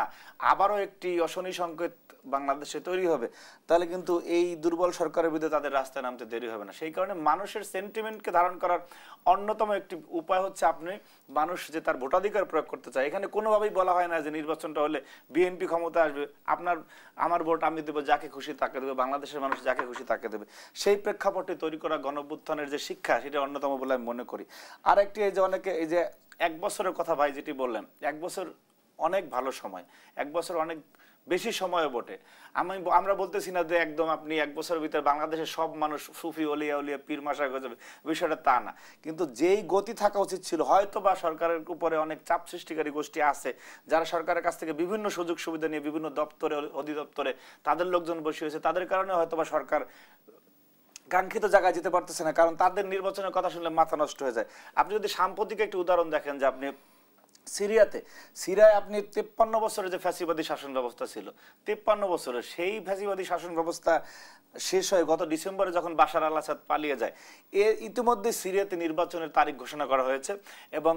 আবারও একটি অশনি সংকেত বাংলাদেশে তৈরি হবে, তাহলে কিন্তু এই দুর্বল সরকারের বিরুদ্ধে তাদের রাস্তায় নামতে দেরি হবে না। সেই কারণে মানুষের সেন্টিমেন্টকে ধারণ করার অন্যতম একটি উপায় হচ্ছে আপনি মানুষ যে তার ভোটাধিকার প্রয়োগ করতে চায়। এখানে কোনোভাবেই বলা হয় না যে নির্বাচনটা হলে বিএনপি ক্ষমতা আসবে, আমার ভোট আমি দেবো, যাকে খুশি তাকে দেবে, বাংলাদেশের মানুষ যাকে খুশি তাকে দেবে। সেই প্রেক্ষাপটে তৈরি করা গণঅভ্যুত্থানের যে শিক্ষা, সেটা অন্যতম বলে আমি মনে করি। আর একটি এই যে অনেকে এই যে 1 বছরের কথা ভাই যেটি বললেন, 1 বছর অনেক ভালো সময়, 1 বছর অনেক বেশি সময়ও বটে। আমরা বলতেছি না যে একদম আপনি 1 বছরের ভিতরে বাংলাদেশের সব মানুষ সুফি অলিয়া উলিয়া পীর মাশায়েখ হয়ে যাবে, বিষয়টা তা না। কিন্তু যেই গতি থাকা উচিত ছিল, হয়তো বা সরকারের উপরে অনেক চাপ সৃষ্টিকারী গোষ্ঠী আছে যারা সরকারের কাছ থেকে বিভিন্ন সুযোগ সুবিধা নিয়ে বিভিন্ন দপ্তরে অধিদপ্তরে তাদের লোকজন বসে হয়েছে, তাদের কারণে হয়তো বা সরকার কাঙ্ক্ষিত জায়গায় যেতে পারতেছে না, কারণ তাদের নির্বাচনের কথা শুনলে মাথা নষ্ট হয়ে যায়। আপনি যদি সাম্প্রতিক একটি উদাহরণ দেখেন যে আপনি সিরিয়ায় আপনি 53 বছরের যে ফ্যাসিবাদী শাসন ব্যবস্থা ছিল, 53 বছরের সেই ফ্যাসিবাদী শাসন ব্যবস্থা শেষ হয়ে গত ডিসেম্বরে যখন বাশার আল আসাদ পালিয়ে যায়, ইতিমধ্যে সিরিয়াতে নির্বাচনের তারিখ ঘোষণা করা হয়েছে। এবং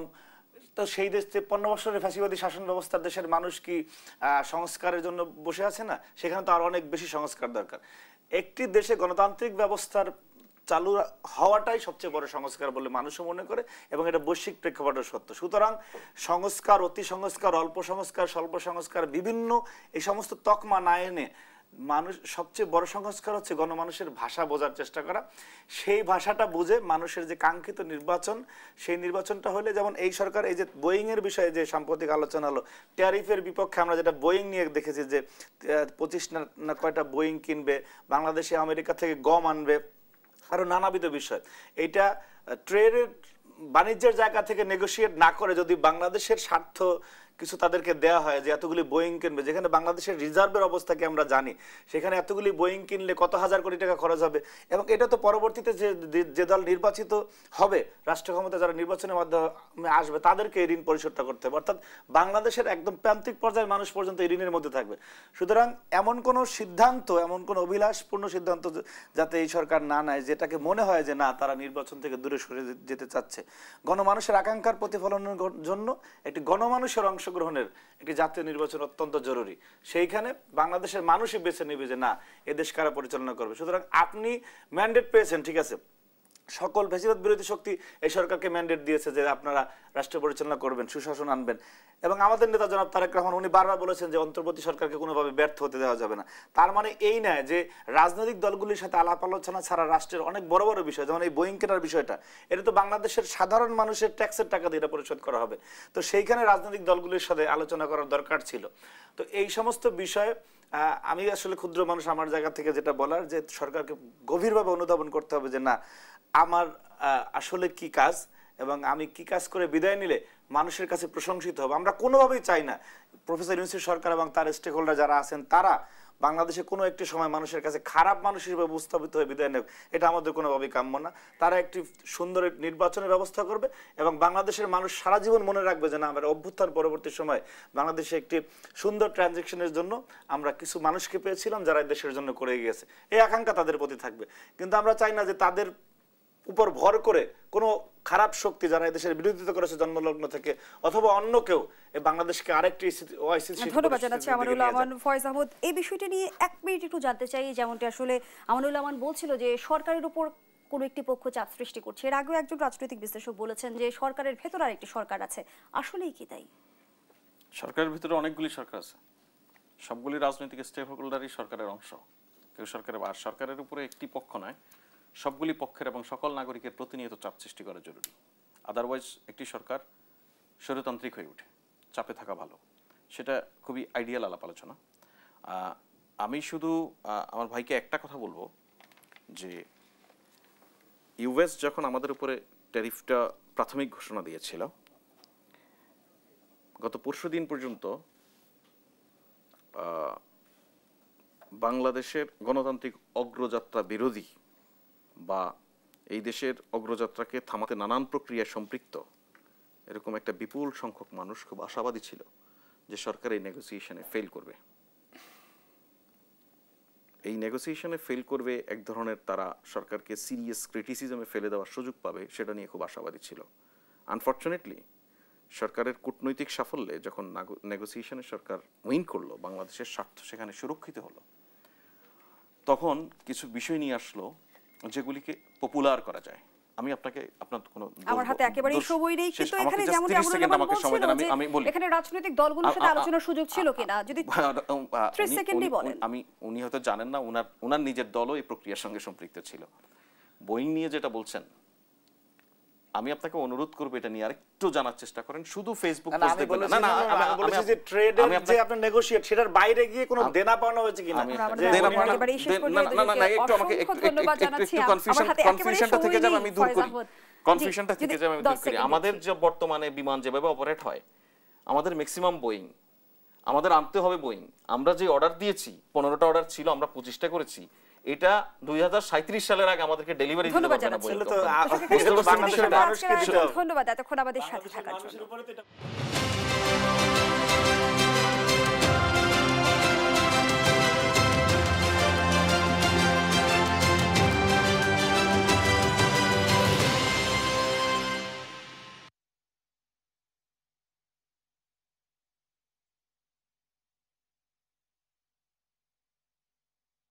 তো সেই দেশ 53 বছরের ফ্যাসিবাদী শাসন ব্যবস্থার দেশের মানুষ কি সংস্কারের জন্য বসে আছে না? সেখানে তো আরো অনেক বেশি সংস্কার দরকার। একটি দেশে গণতান্ত্রিক ব্যবস্থার চালু হওয়াটাই সবচেয়ে বড় সংস্কার বলে মানুষও মনে করে, এবং এটা বৈশ্বিক প্রেক্ষাপটে সত্য। সুতরাং সংস্কার, অতি সংস্কার, অল্প সংস্কার, স্বল্প সংস্কার, বিভিন্ন এই সমস্ত তকমা না এনে মানুষ সবচেয়ে বড় সংস্কার হচ্ছে গণমানুষের ভাষা বোঝার চেষ্টা করা। সেই ভাষাটা বুঝে মানুষের যে কাঙ্ক্ষিত নির্বাচন, সেই নির্বাচনটা হলে, যেমন এই সরকার এই যে বোয়িং এর বিষয়ে যে সাম্প্রতিক আলোচনা হলো, ট্যারিফের বিপক্ষে আমরা যেটা বোয়িং নিয়ে দেখেছি যে 25 না কয়টা বোয়িং কিনবে, বাংলাদেশে আমেরিকা থেকে গম আনবে, আরো নানাবিধ বিষয়। এটা ট্রেডের বাণিজ্যের জায়গা থেকে নেগোশিয়েট না করে যদি বাংলাদেশের স্বার্থ কিছু তাদেরকে দেওয়া হয় যে এতগুলি বোয়িং কিনবে, যেখানে বাংলাদেশের রিজার্ভের অবস্থাকে আমরা জানি, সেখানে এতগুলি বোয়িং কিনলে কত হাজার কোটি টাকা খরচ হবে। এবং এটা তো পরবর্তীতে যে দল নির্বাচিত হবে, রাষ্ট্র ক্ষমতা যারা নির্বাচনের মাধ্যমে আসবে, তাদেরকে এই ঋণ পরিশোধটা করতে হবে। অর্থাৎ বাংলাদেশের একদম প্রান্তিক পর্যায়ের মানুষ পর্যন্ত এই ঋণের মধ্যে থাকবে। সুতরাং এমন কোনো সিদ্ধান্ত, এমন কোনো অভিলাষপূর্ণ সিদ্ধান্ত যাতে এই সরকার না নেয় যেটাকে মনে হয় যে না তারা নির্বাচন থেকে দূরে সরে যেতে চাচ্ছে। গণমানুষের আকাঙ্ক্ষার প্রতিফলনের জন্য একটি গণমানুষের অংশগ্রহণের একটি জাতীয় নির্বাচন অত্যন্ত জরুরি। সেইখানে বাংলাদেশের মানুষই বেছে নেবে যে না এদেশ কারা পরিচালনা করবে। সুতরাং আপনি ম্যান্ডেট পেয়েছেন, ঠিক আছে, সকল ফ্যাসিবাদ বিরোধী শক্তি এই সরকারকে ম্যান্ডেট দিয়েছে যে আপনারা রাষ্ট্র পরিচালনা করবেন, সুশাসন আনবেন। এবং আমাদের নেতা জনাব তারেক রহমান উনি বারবার বলেছেন যে অন্তর্বর্তী সরকারকে কোনোভাবে ব্যর্থ হতে দেওয়া যাবে না। তার মানে এই নয় যে রাজনৈতিক দলগুলির সাথে আলাপ আলোচনা ছাড়া রাষ্ট্রের অনেক বড় বড় বিষয়, যেমন এই বোয়িং কেনার বিষয়টা, এটা তো বাংলাদেশের সাধারণ মানুষের ট্যাক্সের টাকা দিয়ে এটা পরিশোধ করা হবে। তো সেইখানে রাজনৈতিক দলগুলির সাথে আলোচনা করার দরকার ছিল। তো এই সমস্ত বিষয়ে আমি আসলে ক্ষুদ্র মানুষ, আমার জায়গা থেকে যেটা বলার যে সরকারকে গভীরভাবে অনুধাবন করতে হবে যে না আমার আসলে কি কাজ, এবং আমি কি কাজ করে বিদায় নিলে মানুষের কাছে প্রশংসিত হবে। আমরা কোনোভাবেই চাই না প্রফেসর ইউনূসের সরকার এবং তার স্টেক হোল্ডার যারা আছেন তারা বাংলাদেশে কোনো একটি সময় মানুষের কাছে খারাপ মানুষ হিসেবে উপস্থাপিত হয়ে বিদায় নেবে, এটা আমাদের কোনোভাবেই কাম্য না। তারা একটি সুন্দর নির্বাচনের ব্যবস্থা করবে এবং বাংলাদেশের মানুষ সারা জীবন মনে রাখবে যে না আমরা অভ্যুত্থান পরবর্তী সময় বাংলাদেশে একটি সুন্দর ট্রানজেকশনের জন্য আমরা কিছু মানুষকে পেয়েছিলাম যারা দেশের জন্য করে গিয়েছে, এই আকাঙ্ক্ষা তাদের প্রতি থাকবে। কিন্তু আমরা চাই না যে তাদের উপর ভর করে কোনো খারাপ শক্তি যারা দেশের বিরোধিতা করেছে জন্মলগ্ন থেকে অথবা অন্য কেউ এই বাংলাদেশকে আরেকটি ধন্যবাদ জানাচ্ছি আমানুল আমান। ফয়েজ আহমদ, এই বিষয়টা নিয়ে 1 মিনিট একটু জানতে চাই। যেমনটি আসলে আমানুল আমান বলছিল যে সরকারের উপর কোনো একটি পক্ষ চাপ সৃষ্টি করছে, এর আগেও একজন রাজনৈতিক বিশ্লেষক বলেছেন যে সরকারের ভেতর আরেকটি সরকার আছে, আসলেই কি তাই? সরকারের ভিতরে অনেকগুলি সরকার আছে, সবগুলি রাজনৈতিক স্টেক হোল্ডারই সরকারের অংশ। কেউ সরকারের, আর সরকারের উপরে একটি পক্ষ নয়, সবগুলি পক্ষের এবং সকল নাগরিকের প্রতিনিয়ত চাপ সৃষ্টি করা জরুরি। আদারওয়াইজ একটি সরকার স্বৈরতান্ত্রিক হয়ে ওঠে। চাপে থাকা ভালো, সেটা খুবই আইডিয়াল আলাপ আলোচনা। আমি শুধু আমার ভাইকে একটা কথা বলবো যে ইউএস যখন আমাদের উপরে ট্যারিফটা প্রাথমিক ঘোষণা দিয়েছিল, গত পরশুদিন পর্যন্ত বাংলাদেশের গণতান্ত্রিক অগ্রযাত্রা বিরোধী বা এই দেশের অগ্রযাত্রাকে থামাতে নানান প্রক্রিয়ায় সম্পৃক্ত এরকম একটা বিপুল সংখ্যক মানুষ খুব আশাবাদী ছিল যে সরকার এই নেগোসিয়েশনে ফেল করবে। এই নেগোসিয়েশনে ফেল করবে, এক ধরনের তারা সরকারকে সিরিয়াস ক্রিটিসিজমে ফেলে দেওয়ার সুযোগ পাবে, সেটা নিয়ে খুব আশাবাদী ছিল। আনফর্চুনেটলি সরকারের কূটনৈতিক সাফল্যে যখন নেগোসিয়েশনে সরকার উইন করলো, বাংলাদেশের স্বার্থ সেখানে সুরক্ষিত হলো, তখন কিছু বিষয় নিয়ে আসলো যেগুলিকে পপুলার করা যায়। আমি আপনাকে আপনার কোনো আমার হাতে একেবারেই সময় নেই, কিন্তু এখানে যেমন বলছিল এখানে রাজনৈতিক দলগুলোর সাথে আলোচনার সুযোগ ছিল কিনা, যদি 3 সেকেন্ডই বলেন। উনি হয়তো জানেন না, উনার নিজের দলও এই প্রক্রিয়ার সঙ্গে সম্পৃক্ত ছিল। বোয়িং নিয়ে যেটা বলছেন, আমি আপনাকে অনুরোধ করব এটা নিয়ে আরেকটু জানার চেষ্টা করেন। শুধু ফেসবুক পোস্ট দেখবেন না। না আমি বলেছি যে ট্রেডের যে আপনি নেগোশিয়েট, সেটার বাইরে গিয়ে কোনো দেনা পাওনা হয়েছে কিনা, দেনা পাওনা, না একটু আমাকে একটু কনফিউশনটা থেকে যাবে, আমি দূর করি কনফিউশনটা থেকে যাবে, আমি দূর করি। আমাদের যে বর্তমানে বিমান যেভাবে অপারেট হয়, আমাদের ম্যাক্সিমাম বোয়িং, আমাদের আনতে হবে বোয়িং। আমরা যে অর্ডার দিয়েছি, 15টা অর্ডার ছিল, আমরা 25টা করেছি। এটা 2037 সালের আগে আমাদেরকে ডেলিভারি দিতে হবে না। ধন্যবাদ এতক্ষণ আমাদের সাথে থাকার জন্য।